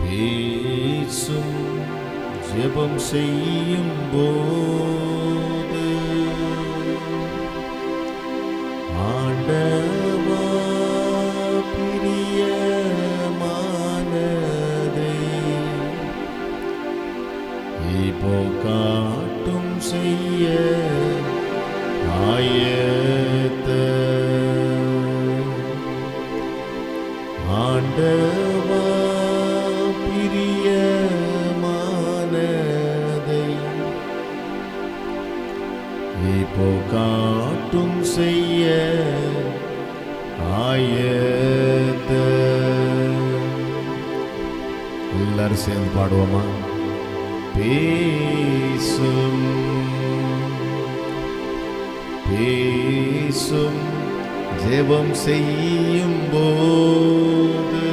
பேசும் ஜெபம் செய்யும் போது ஆண்டவா பிரியமானதை இப்போ காட்டும் செய்ய ஆயத்த ஆண்டவா பிரியமானதை இப்போ காட்டும் செய்ய ஆயத்த. எல்லாரும் சேர்ந்து பாடுவோமா? பேசும் பேசும் ஜெபம் செய்யும் போது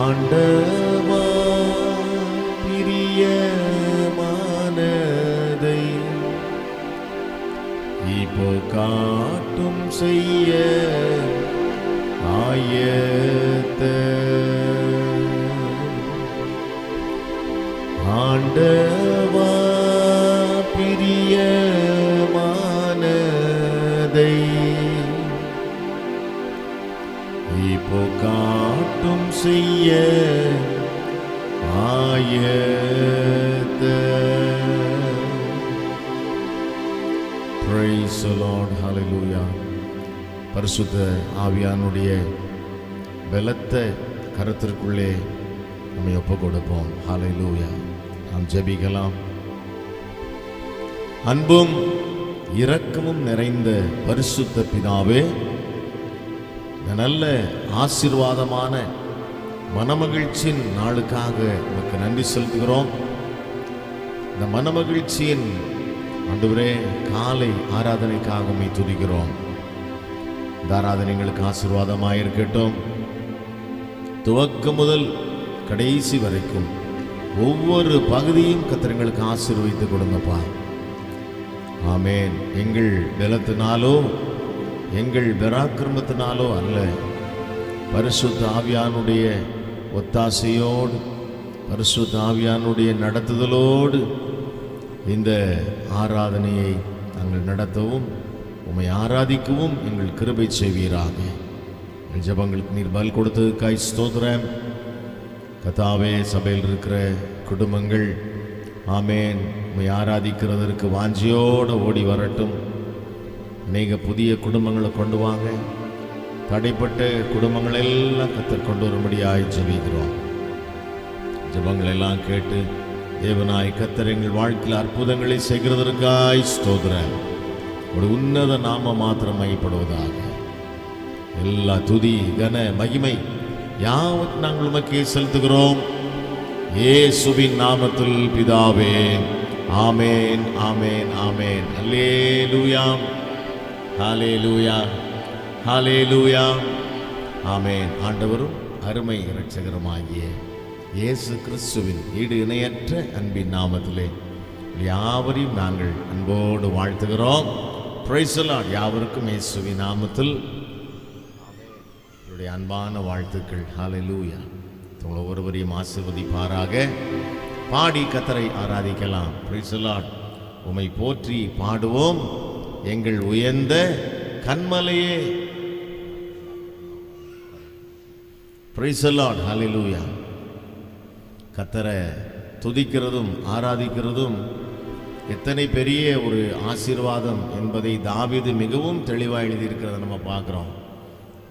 ஆண்டவா பிரியமானதை இப்போ காட்டும் செய்ய ஆயத்த. ஆண்டவா பிரியமானதை இப்போ காட்டும் செய்ய ஆயத்த. Praise the Lord, hallelujah. பரிசுத்த ஆவியானுடைய பலத்த கரத்திற்குள்ளே நம்மை ஒப்பு கொடுப்போம். ஹல்லேலூயா. நாம் ஜெபிக்கலாம். அன்பும் இரக்கமும் நிறைந்த பரிசுத்த பிதாவே, நல்ல ஆசீர்வாதமான மனமகிழ்ச்சியின் நாளுக்காக உமக்கு நன்றி செலுத்துகிறோம். இந்த மனமகிழ்ச்சியின் ஆண்டவரே காலை ஆராதனைக்காக உம்மை துதிக்கிறோம். இந்த ஆராதனை எங்களுக்கு ஆசீர்வாதமாக இருக்கட்டும். துவக்கம் முதல் கடைசி வரைக்கும் ஒவ்வொரு பகுதியும் கர்த்தர் எங்களுக்கு ஆசீர்வதித்து கொடுங்கப்பா. ஆமேன். எங்கள் பலத்தினாலோ எங்கள் பராக்கிரமத்தினாலோ அல்ல, பரிசுத்த ஆவியானுடைய ஒத்தாசையோடு பரிசுத்த ஆவியானுடைய நடத்துதலோடு இந்த ஆராதனையை நாங்கள் நடத்தவும் உம்மை ஆராதிக்கவும் எங்கள் கிருபை செய்வீராக. எங்கள் ஜெபங்களுக்கு நீர் பதில் கொடுத்ததுக்காய் ஸ்தோத்திரம். கர்த்தாவே, சபையில் இருக்கிற குடும்பங்கள் ஆமேன் உம்மை ஆராதிக்கிறதற்கு வாஞ்சியோடு ஓடி வரட்டும். அநேக புதிய குடும்பங்களை கொண்டு வாங்க. தடைப்பட்ட குடும்பங்களெல்லாம் கர்த்தர் கொண்டு வரும்படியாய் ஜெபிக்கிறோம். ஜெபங்களெல்லாம் கேட்டு தேவனாய் கர்த்தர் எங்கள் வாழ்க்கையில் அற்புதங்களை செய்கிறதற்காய் ஸ்தோத்திரம். ஒரு உன்னத நாம மாத்திரம் மையப்படுவதாக. எல்லா துதி கன மகிமை யாவற்றையும் நாங்கள் உமக்கே செலுத்துகிறோம். இயேசுவின் நாமத்தில் பிதாவே, ஆமேன், ஆமேன், ஆமேன். அல்லேலூயா, ஹல்லேலூயா, ஹல்லேலூயா, ஆமேன். ஆண்டவரும் அருமை இரட்சகருமாகிய இயேசு கிறிஸ்துவின் ஈடு இணையற்ற அன்பின் நாமத்திலே யாவரையும் நாங்கள் அன்போடு வாழ்த்துகிறோம். Price the Lord. யாவருக்கும் இயேசுவின் நாமத்தில் என்னுடைய அன்பான வாழ்த்துக்கள். ஹல்லேலூயா. உங்கள் ஒவ்வொருவரையும் ஆசீர்வதிப்பாராக. பாடி கர்த்தரை ஆராதிக்கலாம். Price the Lord. உம்மை போற்றி பாடுவோம் எங்கள் உயர்ந்த கன்மலையே. Price the Lord. ஹல்லேலூயா. கர்த்தரை துதிக்கிறதும் ஆராதிக்கிறதும் எத்தனை பெரிய ஒரு ஆசீர்வாதம் என்பதை தாவீது மிகவும் தெளிவாக எழுதியிருக்கிறத நம்ம பார்க்குறோம்.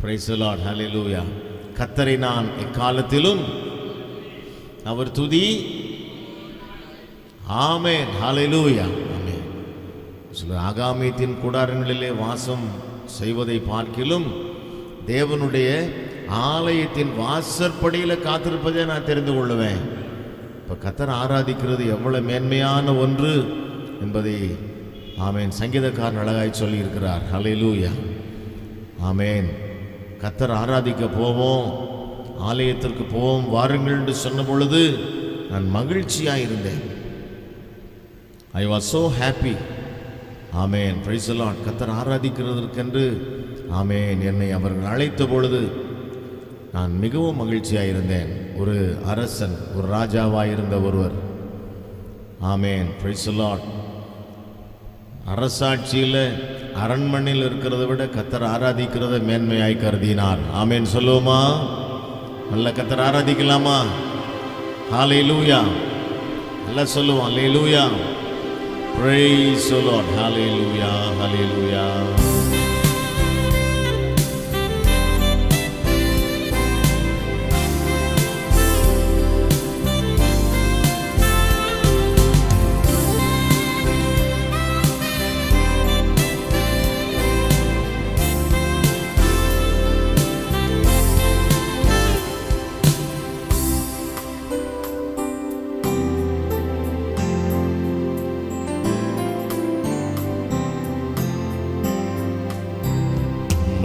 Praise the Lord. ஹல்லேலூயா. கர்த்தரை நான் எக்காலத்திலும் அவர் துதி. ஆமென். ஹல்லேலூயா. ஆமென். சில ஆகாமியத்தின் கூடாரங்களிலே வாசம் செய்வதை பார்க்கிலும் தேவனுடைய ஆலயத்தின் வாசற்படியில் காத்திருப்பதை நான் தெரிந்து கொள்ளுவேன். இப்போ கர்த்தரை ஆராதிக்கிறது எவ்வளவு மேன்மையான ஒன்று என்பதை ஆமேன் சங்கீதக்காரன் அழகாய் சொல்லியிருக்கிறார். ஹல்லேலூயா. ஆமேன். கர்த்தரை ஆராதிக்க போவோம், ஆலயத்திற்கு போவோம் வாருங்கள் என்று சொன்ன பொழுது நான் மகிழ்ச்சியாக இருந்தேன். I was so happy. Amen. Praise the Lord. கர்த்தரை ஆராதிக்கிறதற்கென்று ஆமேன் என்னை அவர்கள் அழைத்த பொழுது நான் மிகவும் மகிழ்ச்சியாக இருந்தேன். ஒரு அரசன், ஒரு ராஜாவாக இருந்த ஒருவர், ஆமேன், பிரைஸ் தி லார்ட், அரசாட்சியில் அரண்மனையில் இருக்கிறத விட கர்த்தர் ஆராதிக்கிறத மேன்மையாய் கருதினார். ஆமேன் சொல்லுவோமா? நல்ல கர்த்தர் ஆராதிக்கலாமா? ஹல்லேலூயா. நல்லா சொல்லுவோம், ஹல்லேலூயா, பிரைஸ் தி லார்ட், ஹல்லேலூயா, ஹல்லேலூயா.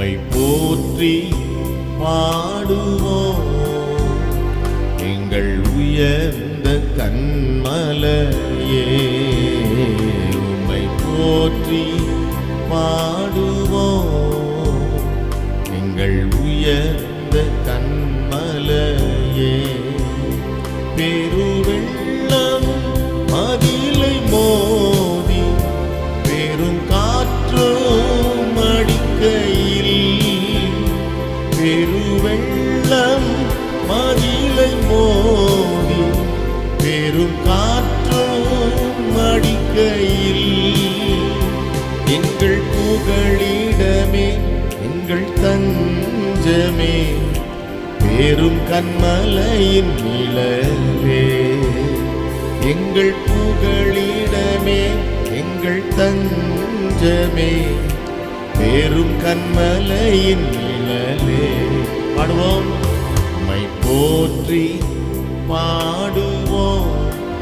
உம்மை போற்றி பாடுவோம் எங்கள் உயர்ந்த கன்மலையே. உம்மை போற்றி பாடுவோம் எங்கள் உயர்ந்த கன்மலையே. பெருவெள்ளம் மதிலை மோதி பெரும் காற்றும் அடிக்கையில், பெருவெள்ளம் மதிலை மோதி பெரும் காற்றும் அடிக்கையில், எங்கள் புகழிடமே எங்கள் தஞ்சமே பெரும் கன்மலையின் நிழலே. எங்கள் புகழிடமே எங்கள் தஞ்சமே பெரும் கன்மலையின் நிழலே. பாடுவோம், உம்மை போற்றி பாடுவோம்,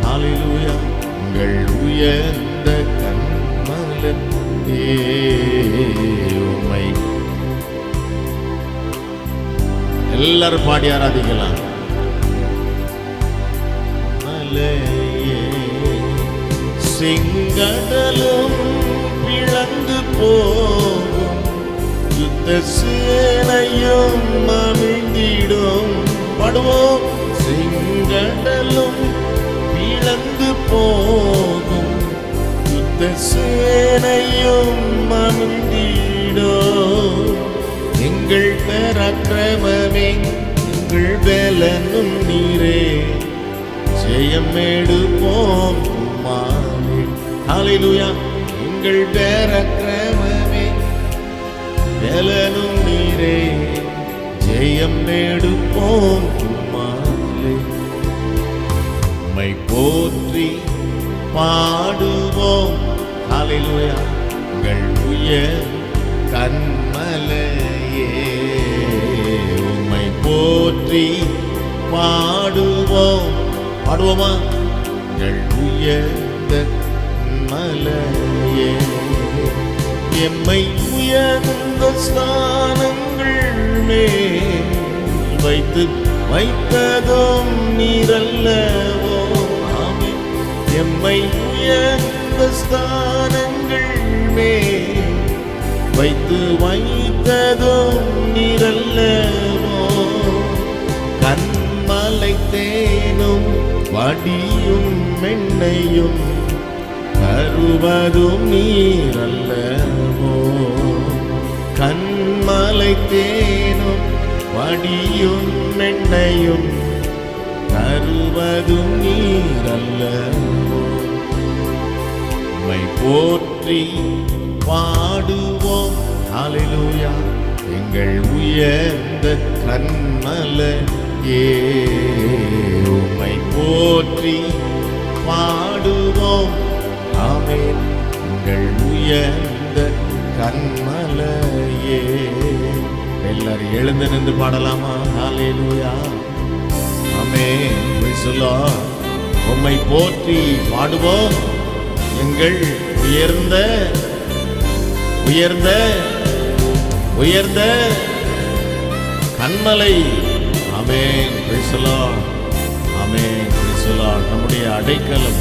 ஹல்லேலூயா, உங்கள் உயர்ந்த கன்மலையே. உம்மை எல்லாரும் பாடி ஆராதிக்கலாம். மலையே செங்கடலும் பிளந்து போகும், யுத்த சேனையும் அமிழ்ந்திடும். பாடுவோம், செங்கடலும் பிளந்து போகும், யுத்த சேனையும் அமிழ்ந்திடும். எங்கள் பராக்கிரமமே எங்கள் பலனும் நீரே, ஜெயம் எடுப்போம் உம்மாலே. ஹல்லேலூயா. எங்கள் பராக்கிரமமே பலனும் நீரே, ஜெயம் எடுப்போம் உம்மாலே. உம்மை போற்றி பாடுவோம், ஹல்லேலூயா, உங்கள் உயர் கன்மலையே. உம்மை போற்றி பாடுவோம், பாடுவோமா? எங்கள் உயர்ந்த மலையே. எம்மை உயர்ந்த ஸ்தானங்கள் மேல் வைத்ததும் நீரல்லவோ. ஆமென். எம்மை உயர்ந்த ஸ்தானங்கள் மேல் வைத்ததும் நீரல்லவோ. கன்மலை தேனும் வடியும் மென்னையும் தருவதும் நீரல்லவோ. கன்மலை தேனும் வடியும் மென்னையும் தருவதும் நீரல்லவோ. உம்மை போற்றி பாடுவோம், ஹல்லேலூயா, எங்கள் உயர்ந்த கன்மலையே. உம்மை போற்றி பாடுவோம், ஆமென், எங்கள் உயர்ந்த கன்மலையே. எல்லாரும் எழுந்து நின்று பாடலாமா? Hallelujah, amen, praise the Lord. உம்மை போற்றி பாடுவோம் எங்கள் உயர்ந்த உயர்ந்த உயர்ந்த கன்மலை. Amen, praise the Lord, amen, praise the Lord. நம்முடைய அடைக்கலம்,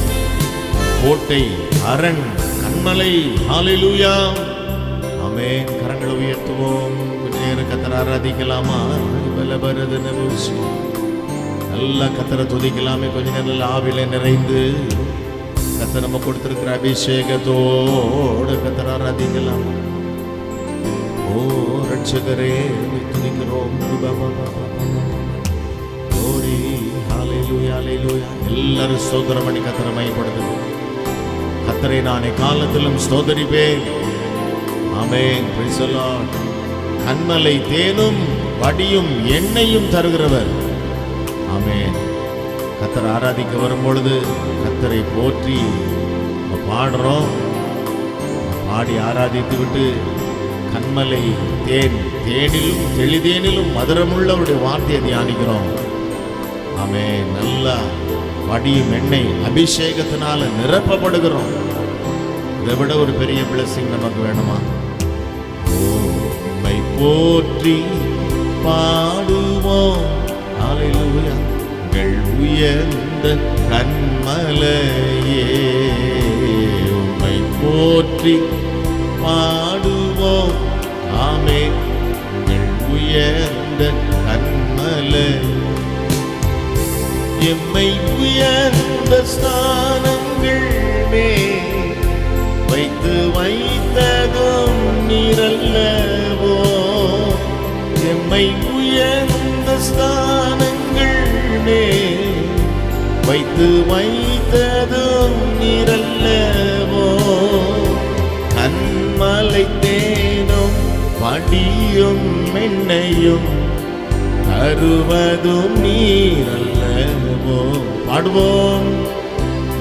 கோட்டை, அரண், கன்மலை. ஹல்லேலூயா, ஆமென். கரங்களை உயர்த்துவோம். கொஞ்ச நேரம் நேரம் கத்தரை ஆராதிக்கலாமா? நல்லா கத்தரை துதிக்கலாமே. கொஞ்ச நேரம் நல்லா ஆவில நிறைந்து கத்தரை நம்ம கொடுத்திருக்கிற அபிஷேகத்தோடு கத்தரை ஆராதிக்கலாம். ஓ ரட்சகரே துதிக்கிறோம். எல்லாரும் ஸ்தோத்திரம் பண்ணி கத்தரை மையப்படுத்தும். கத்தரை நானே காலத்திலும் ஸ்தோத்தரிப்பேன். ஆமென். Praise the Lord. கண்மலை தேனும் வடியும் எண்ணெயும் தருகிறவர். ஆமென். கத்தரை ஆராதிக்க வரும் பொழுது கத்தரை போற்றி பாடுறோம். பாடி ஆராதித்து விட்டு கண்மலை தேனிலும் தெளிதேனிலும் மதுரமுள்ளவருடைய வார்த்தையை தியானிக்கிறோம். ஆமென். நல்லா வடியும் எண்ணெய் அபிஷேகத்தினால நிரப்பப்படுகிறோம். இதை விட ஒரு பெரிய பிளஸிங் நமக்கு வேணுமா? உம்மை போற்றி பாடுவோம். ஹல்லேலூயா. எங்கள் உயர்ந்த கண்மலையே உம்மை போற்றி பாடுவோம். ஆமென். எங்கள் உயர்ந்த கண்மலை எம்மை உயர்ந்த ஸ்தானங்கள் மேல் வைத்து வைத்ததும் நீரல்லவோ. எம்மை உயர்ந்த ஸ்தானங்கள் மேல் வைத்து வைத்ததும் நீரல்லவோ. கண்மலை தேனும் வடியும் எண்ணெயும் தருவதும் நீரல்லவோ. பாடுவோம்.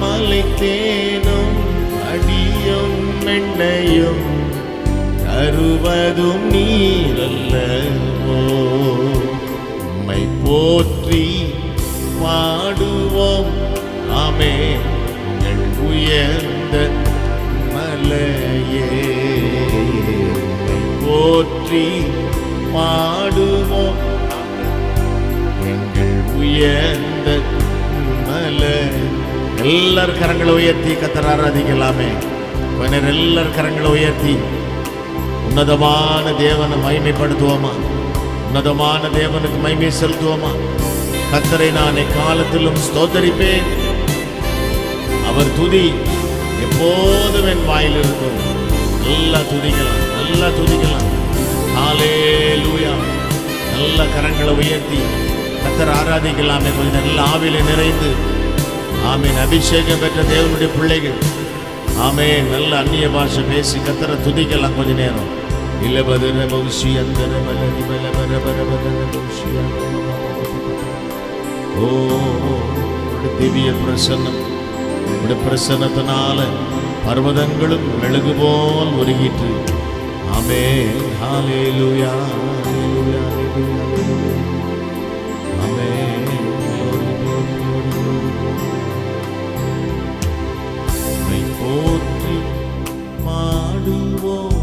மலை தேனும் வடியும் எண்ணெயும் தருவதும் நீரல்லவோ. உம்மை போற்றி பாடுவோம். ஆமென். எங்கள் உயர்ந்த மலையே உம்மை போற்றி பாடுவோம். எங்கள் உயர்ந்த மலை. எல்லாரும் கரங்களை உயர்த்தி கத்தரை ஆராதிக்கலாமே. கொஞ்சம் எல்லாரும் கரங்களை உயர்த்தி உன்னதமான தேவனை மகிமைப்படுத்துவோமா? உன்னதமான தேவனுக்கு மகிமை செலுத்துவோமா? கத்தரை நானே காலத்திலும் ஸ்தோத்தரிப்பேன். அவர் துதி எப்போதும் என் வாயில் இருக்கும். நல்லா துதிக்கலாம், நல்லா துதிக்கலாம். ஹல்லேலூயா. நல்ல கரங்களை உயர்த்தி கத்தரை ஆராதிக்கலாமே. கொஞ்சம் நல்ல ஆவில நிறைந்து. ஆமென். அபிஷேகம் பெற்ற தேவனுடைய பிள்ளைகள். ஆமென். நல்ல அந்நிய பாஷை பேசி கத்தரை துதிக்கலாம் கொஞ்ச நேரம். ஓ திவ்ய பிரசன்னம். பிரசன்னத்தினால பர்வதங்களும் மெழுகு போல் உருகிற்று. ஆமென். ஹல்லேலூயா. போற்றி பாடுவோம்.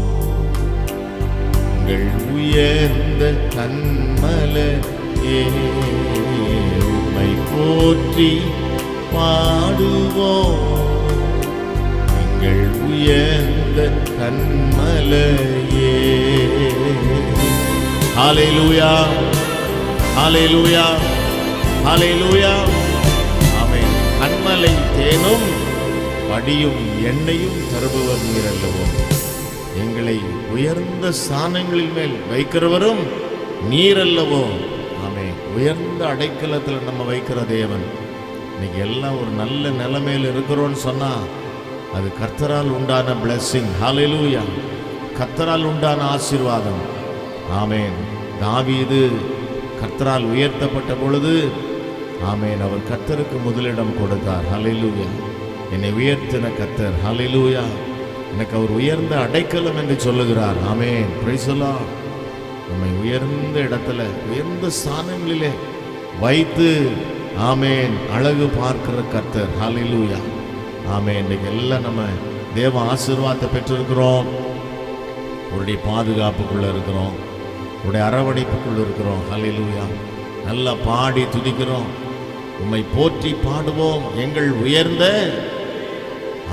எங்கள் உயர்ந்த கண்மலையே உம்மை போற்றி பாடுவோம். எங்கள் உயர்ந்த கண்மலையே. ஹல்லேலூயா. ஹல்லேலூயா. ஹல்லேலூயா. ஆமென். கண்மலை தேனும் வடியும் எண்ணெயும் தருபவர் நீரல்லவோ. எங்களை உயர்ந்த ஸ்தானங்களில் மேல் வைக்கிறவரும் நீரல்லவோ. ஆமென். உயர்ந்த அடைக்கலத்தில் நம்ம வைக்கிற தேவன். இன்னைக்கு எல்லாம் ஒரு நல்ல நிலைமையில் இருக்கிறோன்னு சொன்னா அது கர்த்தரால் உண்டான பிளெஸிங். ஹல்லேலூயா. கர்த்தரால் உண்டான ஆசீர்வாதம். ஆமென். தாவீது கர்த்தரால் உயர்த்தப்பட்ட பொழுது ஆமென் அவர் கர்த்தருக்கு முதலிடம் கொடுத்தார். ஹல்லேலூயா. என்னை உயர்த்தின கர்த்தர். ஹல்லேலூயா. எனக்கு அவர் உயர்ந்த அடைக்கலம் என்று சொல்லுகிறார். ஆமென். Praise the Lord. நம்மை உயர்ந்த இடத்துல உயர்ந்த ஸ்தானங்களிலே வைத்து ஆமென் அழகு பார்க்கிற கர்த்தர். ஹல்லேலூயா. ஆமென். இன்னைக்கு எல்லாம் நம்ம தேவ ஆசீர்வாதத்தை பெற்றிருக்கிறோம். உங்களுடைய பாதுகாப்புக்குள்ள இருக்கிறோம். உங்களுடைய அரவணைப்புக்குள்ள இருக்கிறோம். ஹல்லேலூயா. நல்லா பாடி துதிக்கிறோம். உம்மை போற்றி பாடுவோம். எங்கள் உயர்ந்த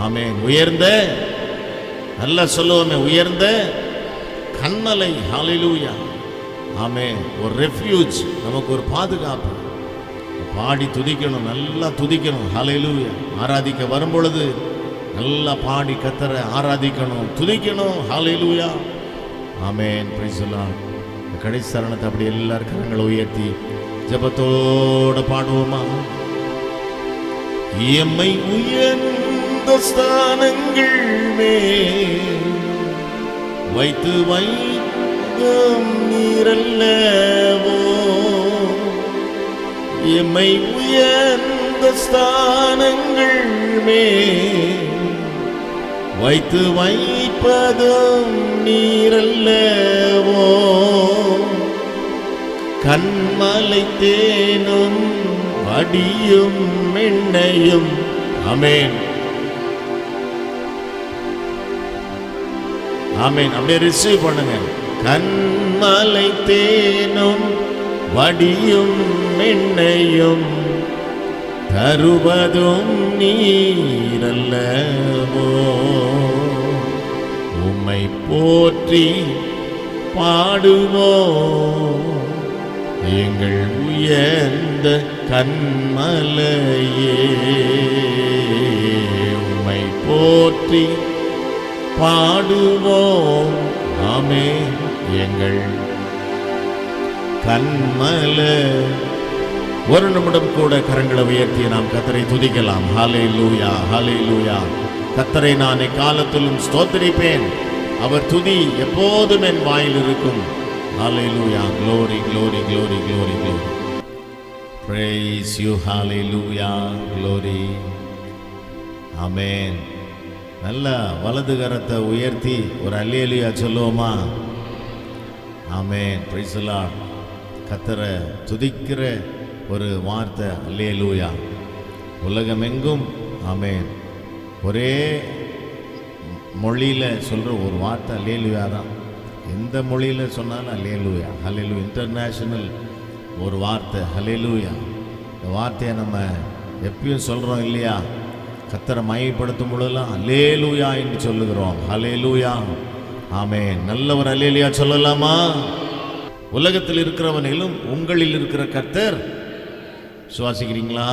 ஆமென் உயர்ந்த நல்லா சொல்லுவோமே உயர்ந்த கண்மலை. ஹல்லேலூயா. ஆமென். ஒரு ரெஃப்யூஜ், நமக்கு ஒரு பாதுகாப்பு. பாடி துதிக்கணும், நல்லா துதிக்கணும். ஹல்லேலூயா. ஆராதிக்க வரும்பொழுது நல்லா பாடி கர்த்தரை ஆராதிக்கணும், துதிக்கணும். Hallelujah. Amen. Praise the Lord. கடைசி சரணத்தை அப்படி எல்லாரும் கரங்களை உயர்த்தி ஜெபத்தோடு பாடுவோமா? எம்மை உயர்ந்த ஸ்தானங்கள் மேல் வைத்து வைக்கும் நீரல்லவோ, எம்மை உயர்ந்த ஸ்தானங்கள் மேல் வைத்து வைப்பதும் நீரல்லவோ, கண்மலை தேனும் அடியும் எண்ணெயும். ஆமென், ஆமென். அப்படியே ரிசீவ் பண்ணுங்க. கண்மலை தேனும் வடியும் எண்ணெயும் தருவதும் நீரல்லவோ, உம்மை போற்றி பாடுவோம் எங்கள் உயர்ந்த கண்மலையே, உம்மை போற்றி பாடுவோம். ஆமென். எங்கள் கண்மலை. ஒரு நிமிடம் கூட கரங்களை உயர்த்தி நாம் கர்த்தரை துதிக்கலாம். ஹல்லேலூயா, ஹல்லேலூயா. கர்த்தரை நான் எக்காலத்திலும் ஸ்தோத்திரிப்பேன், அவர் துதி எப்போதும் என் வாயில் இருக்கும். ஹல்லேலூயா. glory glory glory glory glory. praise you. hallelujah. glory. ஆமென். நல்ல வலது கரத்தை உயர்த்தி ஒரு அல்லேலூயா சொல்லுவோமா? ஆமென். Praise the Lord. கர்த்தரை துதிக்கிற ஒரு வார்த்தை அல்லேலூயா. உலகமெங்கும் ஆமென் ஒரே மொழியில் சொல்கிற ஒரு வார்த்தை அல்லேலூயா தான். எந்த மொழியில் சொன்னாலும் அல்லேலூயா. ஹல்லேலூயா. இன்டர்நேஷ்னல் ஒரு வார்த்தை ஹல்லேலூயா. இந்த வார்த்தையை நம்ம எப்பயும் சொல்கிறோம் இல்லையா? கர்த்தரை மையப்படுத்தும் பொழுதெல்லாம் அல்லேலூயா என்று சொல்லுகிறோம். ஹல்லேலூயா. ஆமென். நல்ல ஒரு அல்லேலூயா சொல்லலாமா? உலகத்தில் இருக்கிறவனிலும் உங்களில் இருக்கிற கர்த்தர். சுவாசிக்கிறீங்களா?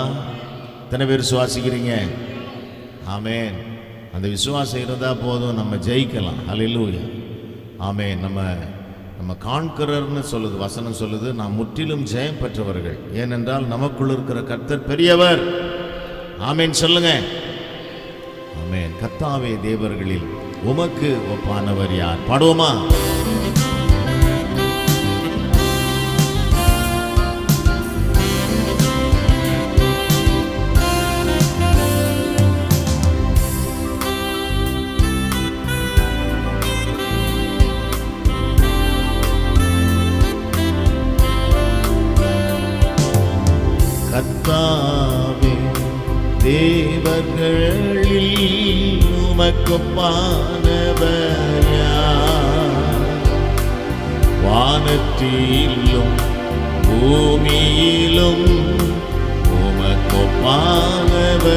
எத்தனை பேர் சுவாசிக்கிறீங்க? ஆமென். அந்த விசுவாசம் இருந்தால் போதும், நம்ம ஜெயிக்கலாம். ஹல்லேலூயா. ஆமென். நம்ம காண்கிறர்னு சொல்லுது வசனம், சொல்லுது நாம் முற்றிலும் ஜெயம் பெற்றவர்கள், ஏனென்றால் நமக்குள் இருக்கிற கர்த்தர் பெரியவர். ஆமென் சொல்லுங்க. ஆமென். கர்த்தாவே, தேவர்களில் உமக்கு ஒப்பானவர் யார்? பாடுவோமா? கர்த்தாவே, தேவர்களில் உமக்கொப்பானவர் யார்? வானத்திலும் பூமியிலும் உமக்கொப்பானவர்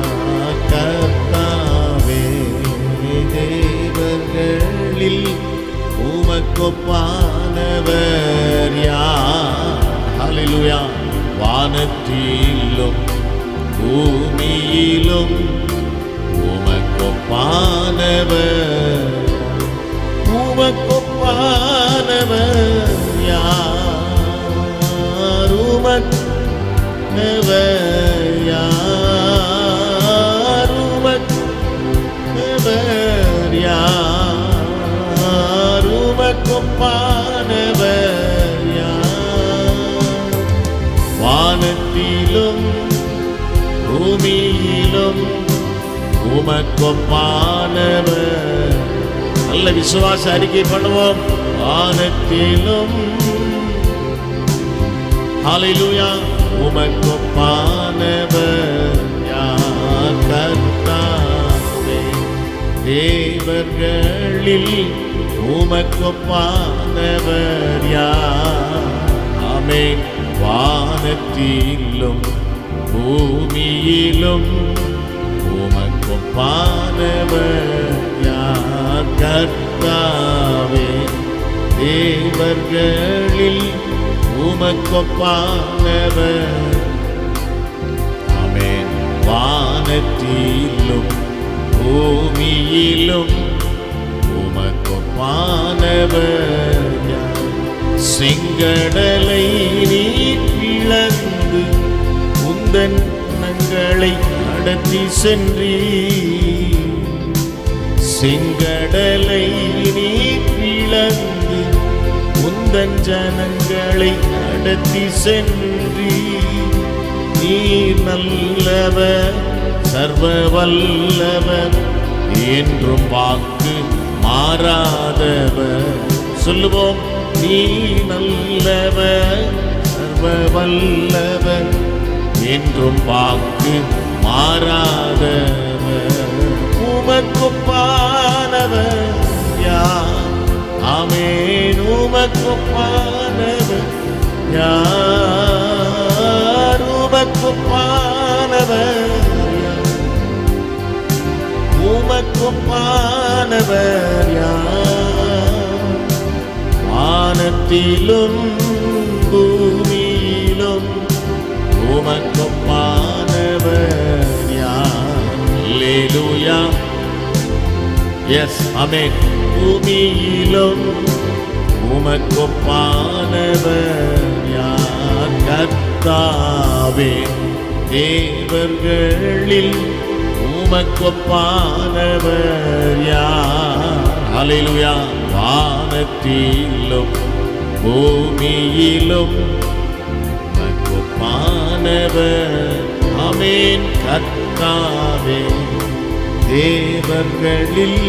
யார்? கர்த்தாவே, தேவர்களில் உமக்கொப்பானவர் யார்? ஹல்லேலூயா. வானத்திலும் பூமியிலும் உமக்கொப்பானவர், உமக்கொப்பானவர் யார்? உமக்கொப்பானவர் யார்? உமக்கொப்பானவர் யார்? உமக்கொப்பானவர் யார்? வானத்திலும் பூமியிலும் உமக்கொப்பானவர். நல்ல விசுவாச அறிக்கை பண்ணுவோம். வானத்திலும் ஹல்லேலூயா உமக்கொப்பானவர் யார்? கர்த்தாவே, தேவர்களில் உமக்கொப்பானவர் யார்? ஆமென். வானத்திலும் பூமியிலும் உமக்கொப்பானவர் யார்? கர்த்தாவே, தேவர்களில் உமக்கொப்பானவர். ஆமென். வானத்திலும் பூமியிலும் உமக்கொப்பானவர் யார்? செங்கடலை நீர் பிளந்து உந்தன் ஜனங்களை நடத்தி சென்றீர். செங்கடலை நீர் பிளந்து உந்தன் ஜனங்களை நடத்தி சென்றீர். நீர் நல்லவர், சர்வ வல்லவர், என்றும் வாக்கு மாறாதவர். சொல்லுவோம், நீ நல்லவர், சர்வ வல்லவர், என்றும் வாக்கு மாறாதவர். உமக்கொப்பானவர் யார்? ஆமென். உமக்கொப்பானவர் யார்? உமக்கொப்பானவர் யார்? உமக்கொப்பானவர் யார்? வானத்திலும் பூமியிலும் உமக்கொப்பானவர் யார்? அல்லேலூயா. எஸ், ஆமென். பூமியிலும் உமக்கொப்பானவர் யார்? கர்த்தாவே, தேவர்களில் உமக்கொப்பானவர் யார்? அல்லேலூயா. வானத்திலும் பூமியிலும் உமக்கொப்பானவர். ஆமென். கர்த்தாவே, தேவர்களில்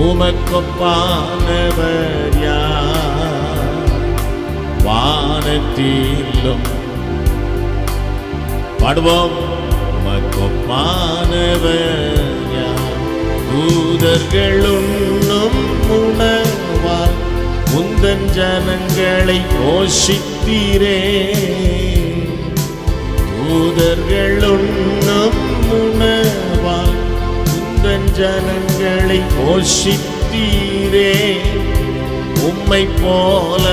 உமக்கொப்பானவர் யார்? வானத்திலும் பாடுவோம், உமக்கொப்பானவர் யார்? தூதர்கள் உண்ணும் உணவால் உந்தன் ஜனங்களை போஷித்தீரே. தூதர்கள் உண்ணும் உணவால் உந்தன் ஜனங்களை போஷித்தீரே. உம்மை போல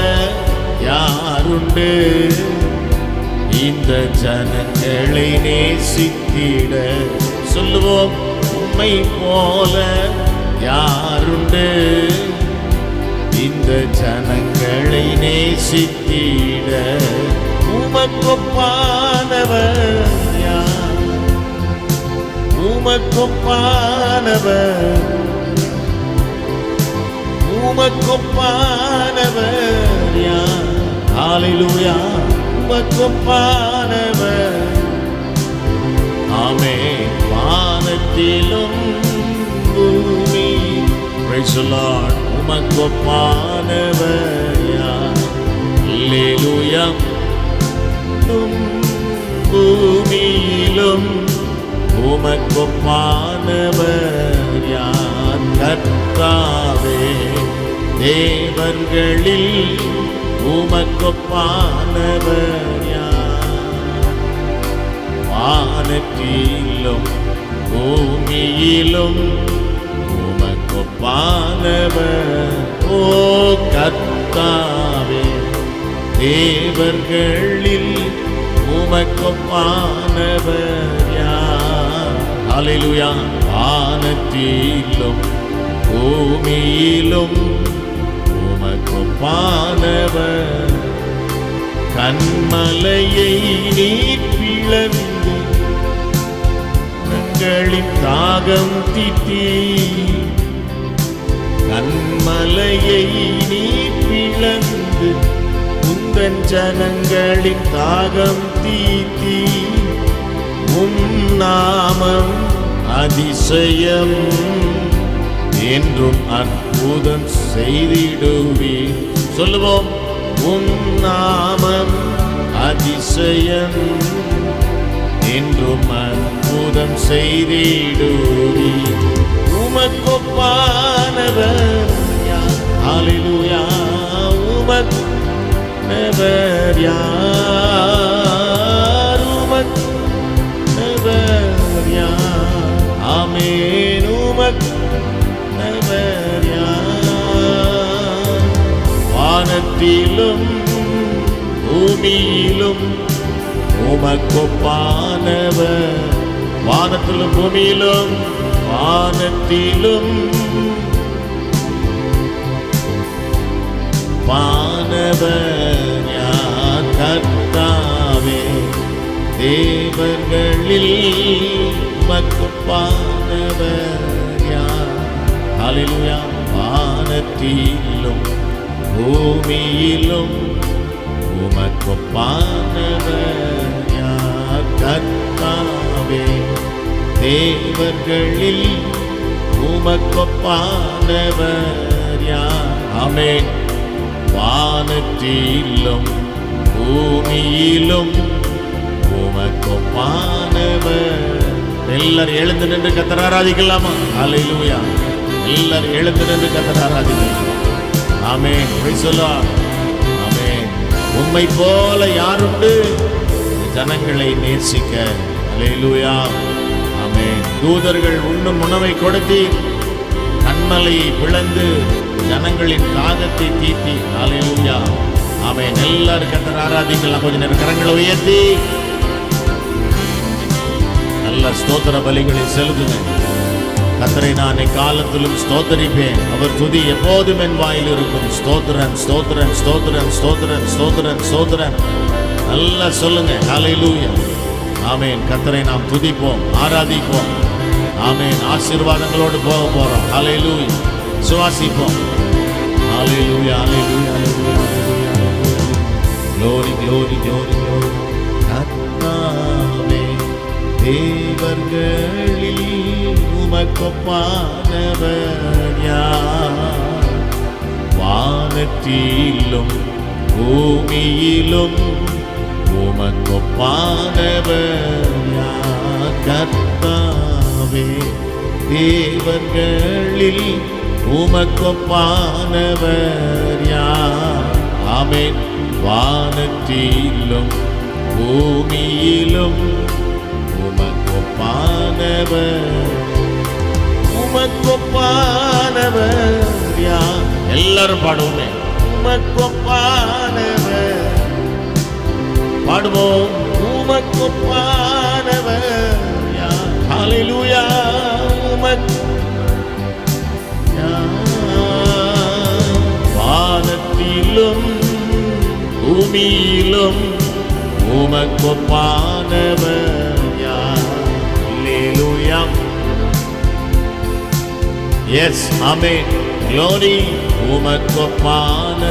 யாருண்டு இந்த ஜனங்களை நேசித்திட? சொல்லுவோம், உம்மை போல யாருண்டு இந்த ஜனங்களை நேசித்திட? உமக்கொப்பானவர் யார்? உமக்கொப்பானவர், உமக்கொப்பானவர் யார்? ஹல்லேலூயா. உமக்கொப்பானவர். ஆமென். வானத்திலும் பூமி, praise the Lord, உமக்கொப்பானவர் யார்? அல்லேலூயா. பூமியிலும் உமக்கொப்பானவர் யார்? கர்த்தாவே, தேவர்களில் உமக்கொப்பானவர் யார்? வானத்திலும் பூமியிலும் உமக்கொப்பானவர். ஓ கர்த்தாவே, தேவர்களில் உமக்கொப்பானவர் யார்? ஹல்லேலூயா. வானத்திலும் பூமியிலும் உமக்கொப்பானவர். கன்மலையை நீர் பிளந்து எங்களின் தாகம் தீர்த்தீ. கன்மலையை நீர் பிளந்து உந்தன் ஜனங்களின் தாகம் தீர்த்தீ. நாமம் அதிசயம் என்றும் அற்புதம் செய்திடுவீர். சொல்லுவோம், நாமம் அதிசயம் என்றும் அற்புதம் செய்திடுவீர். உமக்கொப்பானவர் யார்? ஹல்லேலூயா. உமக்கொப்பானவர் யார்? உமக்கொப்பானவர் யார்? ஆமென். உமக்கொப்பானவர் யார்? வானத்திலும் பூமியிலும் உமக்கொப்பானவர். வானத்திலும் பூமியிலும் வானத்திலும் பானவர் யார்? கர்த்தாவே. தேவர்களில் உமக்கொப்பானவர் யார்? ஹல்லேலூயா. வானத்திலும் பூமியிலும் உமக்கொப்பானவர் யார்? கர்த்தாவே. தேவர்களில் உமக்கொப்பானவர் யார்? ஆமென். வானத்திலும் பூமியிலும் உமக்கொப்பானவர். எல்லாரும் எழுந்து நின்று கர்த்தரை ஆராதிக்கலாமா? ஹல்லேலூயா. எல்லாரும் எழுந்து நின்று கர்த்தரை ஆராதிக்கலாம். ஆமென். Praise the Lord. ஆமென். உம்மை போல யாருண்டு ஜனங்களை நேசிக்க? ஹல்லேலூயா. ஆமென். தூதர்கள் உண்ணும் உணவை கொடுத்தீர், கண்மலையை பிளந்து ஜனங்களின் தாகத்தை தீர்த்தி. ஹல்லேலூயா. ஆமென். எல்லாரும் கர்த்தரை ஆராதிக்கலாம். கொஞ்ச நேரம் கரங்களை உயர்த்தி நல்ல ஸ்தோத்திர பலிகளை செலுத்துங்க. கர்த்தரை நான் எக்காலத்திலும் ஸ்தோத்தரிப்பேன், அவர் துதி எப்போதும் என் வாயில் இருக்கும். ஸ்தோத்திரன் ஸ்தோத்திரன் ஸ்தோத்திரன் ஸ்தோத்திரன் ஸ்தோத்திரன் ஸ்தோத்திரன். நல்லா சொல்லுங்க. ஹல்லேலூயா. ஆமென். கர்த்தரை நாம் துதிப்போம், ஆராதிப்போம். ஆமென். ஆசீர்வாதங்களோடு போக போறோம். ஹல்லேலூயா. சுவாசிப்போம். ஹல்லேலூயா. ஹல்லேலூயா. ஹல்லேலூயா. glory glory glory glory. கர்த்தாவே. தேவர்களில் உமக்கொப்பானவர் யார்? வானத்திலும் பூமியிலும் உமக்கொப்பானவர் யார்? கர்த்தாவே. தேவர்களில் உமக்கொப்பானவர் யார்? ஆமென். வானத்திலும் பூமியிலும் உமக்கொப்பானவர். உமக்கொப்பானவர் யார்? எல்லாரும் பாடுவோமே. உமக்கொப்பானவர் பாடுவோம். உமக்கொப்பானவர் யார்? ஹல்லேலூயா. வானத்திலும் பூமியிலும் உமக்கொப்பானவர் யார்? ஹல்லேலூயா. எஸ். ஆமென். glory. உமக்கொப்பானவர்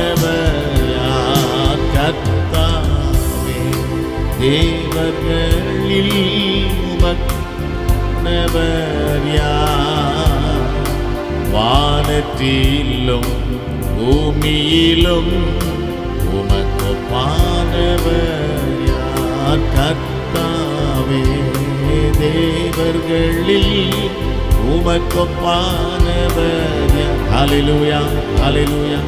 யார்? கர்த்தாவே. தேவர்களில் உமக்கொப்பானவர் யார்? வானத்திலும் பூமியிலும் உமக்கொப்பானவர் யார்? கர்த்தாவே. தேவர்களில் உமக்கொப்பானவர் யார்? ஹல்லேலூயா. ஹல்லேலூயா.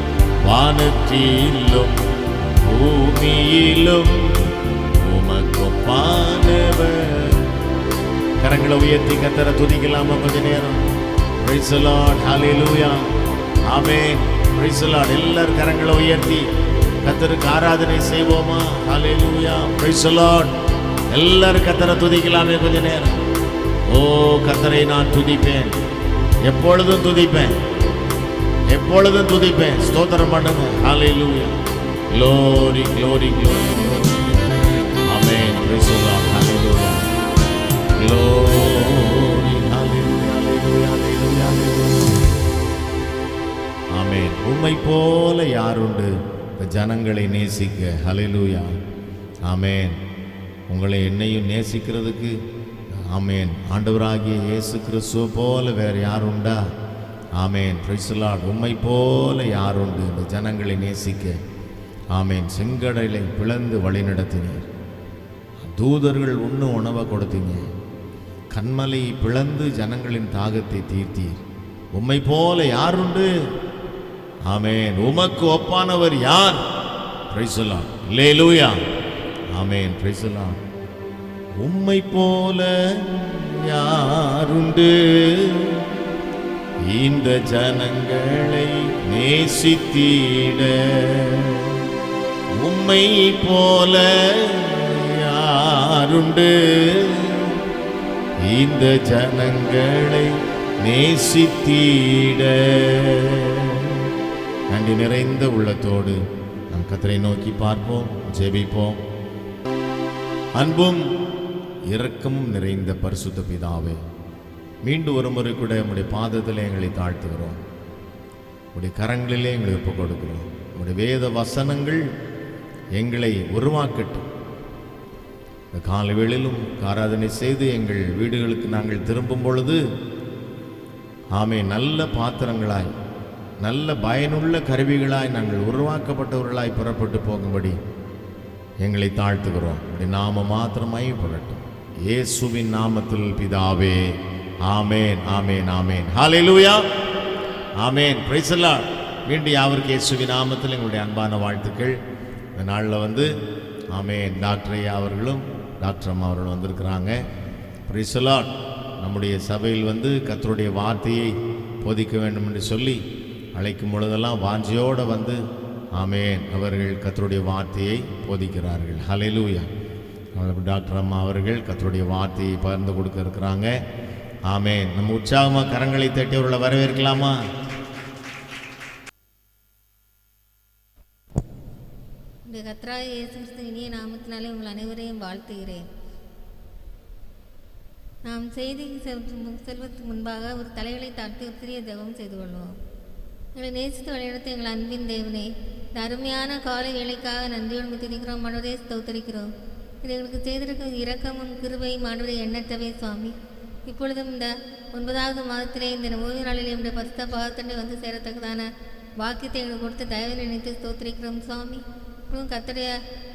வானத்திலும் பூமியிலும் உமக்கொப்பானவர். கரங்களை உயர்த்தி கர்த்தரை துதிக்கலாமா கொஞ்ச நேரம்? Praise the Lord. Hallelujah. Amen. Praise the Lord. எல்லாரும் கரங்களை உயர்த்தி கர்த்தருக்கு ஆராதனை செய்வோமா? ஹல்லேலூயா. Praise the Lord. எல்லாரும் கர்த்தரை துதிக்கலாமே கொஞ்ச நேரம். ஓ, கர்த்தரை நான் துதிப்பேன், எப்பொழுதும் துதிப்பேன், எப்பொழுதும் துதிப்பேன். ஸ்தோத்திரம் பண்ணுங்க. ஹல்லேலூயா. glory glory glory. Amen. Praise the Lord. Hallelujah. glory. ஹல்லேலூயா. ஹல்லேலூயா. ஹல்லேலூயா. ஆமென். உம்மை போல யாருண்டு ஜனங்களை நேசிக்க? ஹல்லேலூயா. ஆமென். உங்களை என்னையும் நேசிக்கிறதுக்கு ஆமென் ஆண்டவராகிய இயேசு கிறிஸ்துவ போல வேறு யார் உண்டா? ஆமென். Praise the Lord. உம்மை போல யார் உண்டு இந்த ஜனங்களை நேசிக்க? ஆமென். செங்கடலை பிளந்து வழி நடத்தினீர், தூதர்கள் உண்ணு உணவை கொடுத்தீங்க, கண்மலையை பிளந்து ஜனங்களின் தாகத்தை தீர்த்தீர். உம்மை போல யார் உண்டு? ஆமென். உமக்கு ஒப்பானவர் யார்? Price the Lord. Hallelujah. Amen. Praise the Lord. உம்மை போல யாருண்டு? இந்த ஜனங்களை நேசித்திட உம்மை போல யாருண்டு? இந்த ஜனங்களை நேசித்திட. நன்றி நிறைந்த உள்ளத்தோடு நம் கர்த்தரை நோக்கி பார்ப்போம், ஜெபிப்போம். அன்பும் இரக்கமும் நிறைந்த பரிசுத்த பிதாவே, மீண்டும் ஒரு முறை கூட உம்முடைய பாதத்தில் எங்களை தாழ்த்துகிறோம். உடைய கரங்களிலே எங்களை ஒப்புக் கொடுக்கிறோம். உடைய வேத வசனங்கள் எங்களை உருவாக்கட்டும். இந்த காலை வேளையிலும் ஆராதனை செய்து எங்கள் வீடுகளுக்கு நாங்கள் திரும்பும் பொழுது நல்ல பாத்திரங்களாய், நல்ல பயனுள்ள கருவிகளாய் நாங்கள் உருவாக்கப்பட்டவர்களாய் புறப்பட்டு போகும்படி எங்களை தாழ்த்துகிறோம். உடைய நாமம் மாத்திரமாய் படட்டும். இயேசுவின் நாமத்தில் பிதாவே, ஆமேன், ஆமேன், ஆமேன். ஹல்லேலூயா, ஆமேன். Praise the Lord. மீண்டும் யாவருக்கு இயேசுவின் நாமத்தில் எங்களுடைய அன்பான வாழ்த்துக்கள். இந்த நாளில் ஆமேன், டாக்டர் ஐயா அவர்களும் டாக்டர் அம்மா அவர்களும் வந்திருக்கிறாங்க. Price the Lord. நம்முடைய சபையில் கர்த்தருடைய வார்த்தையை போதிக்க வேண்டும் என்று சொல்லி அழைக்கும் பொழுதெல்லாம் வாஞ்சியோடு ஆமேன் அவர்கள் கர்த்தருடைய வார்த்தையை போதிக்கிறார்கள். ஹல்லேலூயா. டாக்டர் அம்மா அவர்கள் கர்த்தருடைய வார்த்தையை பகிர்ந்து கொடுக்க இருக்கிறாங்க. ஆமேன். நம்ம உற்சாகமாக கரங்களை தட்டி அவர்களை வரவேற்கலாமா? கர்த்தராகிய இயேசு கிறிஸ்துவின் இனிய நாமத்தினாலே உங்கள் அனைவரையும் வாழ்த்துகிறேன். நாம் செய்தி செல்வதற்கு முன்பாக ஒரு தலைகளை தாழ்த்தி ஒரு சிறிய ஜெபம் செய்து கொள்வோம். எங்களை நேசித்து வழிநடத்த எங்கள் அன்பின் தேவனே, இந்த அருமையான காலை வேலைக்காக நன்றியோடு துதிக்கிறோம். மனோரே ஸ்தோத்தரிக்கிறோம். இது எங்களுக்கு செய்திருக்கும் இரக்கமும் கிருபையும் ஆண்டவரே எண்ணற்றவே சுவாமி. இப்பொழுதும் இந்த 9வது மாதத்திலே இந்த ஓய்வு நாளில் என்னுடைய பரிசுத்த பாதத்தண்டை சேரத்தக்கதான வாக்கியத்தை எங்களுக்கு கொடுத்த தயவை நினைத்து ஸ்தோத்திரிக்கிறோம் சுவாமி. இப்பொழுதும் கர்த்தருடைய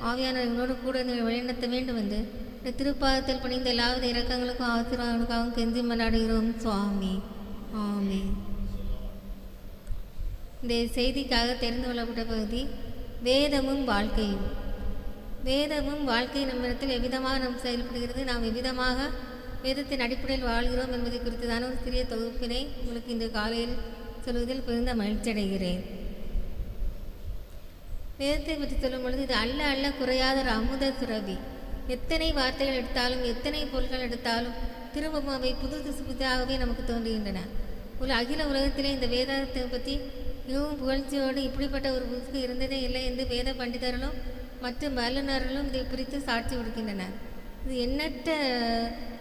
ஆவியானவர் எங்களோடு கூட நீங்கள் வழிநடத்த வேண்டும் என்று இந்த திருப்பாதத்தில் பணிந்த எல்லாவித இரக்கங்களுக்கும் ஆசீர்வாதங்களுக்காகவும் கெஞ்சி மன்றாடுகிறோம் சுவாமி. ஆமென். இந்த செய்திக்காக தெரிந்து கொள்ளப்பட்ட பகுதி வேதமும் வாழ்க்கையும். வேதமும் வாழ்க்கை நம்மிடத்தில் எவ்விதமாக நாம் செயல்படுகிறது, நாம் எவ்விதமாக வேதத்தின் அடிப்படையில் வாழ்கிறோம் என்பதை குறித்துதான ஒரு சிறிய தொகுப்பினை உங்களுக்கு இந்த காலையில் சொல்வதில் பிறந்த மகிழ்ச்சி அடைகிறேன். வேதத்தை பற்றி சொல்லும் பொழுது இது அல்ல அல்ல குறையாத ஒரு அமுத சுரபி. எத்தனை வார்த்தைகள் எடுத்தாலும், எத்தனை பொருட்கள் எடுத்தாலும் திரும்பவும் அவை புது புதிதாகவே நமக்கு தோன்றுகின்றன. ஒரு அகில உலகத்திலே இந்த வேதத்தை பற்றி மிகவும் புகழ்ச்சியோடு இப்படிப்பட்ட ஒரு புக்கு இருந்ததே இல்லை என்று வேத பண்டிதர்களும் மற்றும் வல்லுநர்களும் இதை குறித்து சாட்சி கொடுக்கின்றனர். இது எண்ணற்ற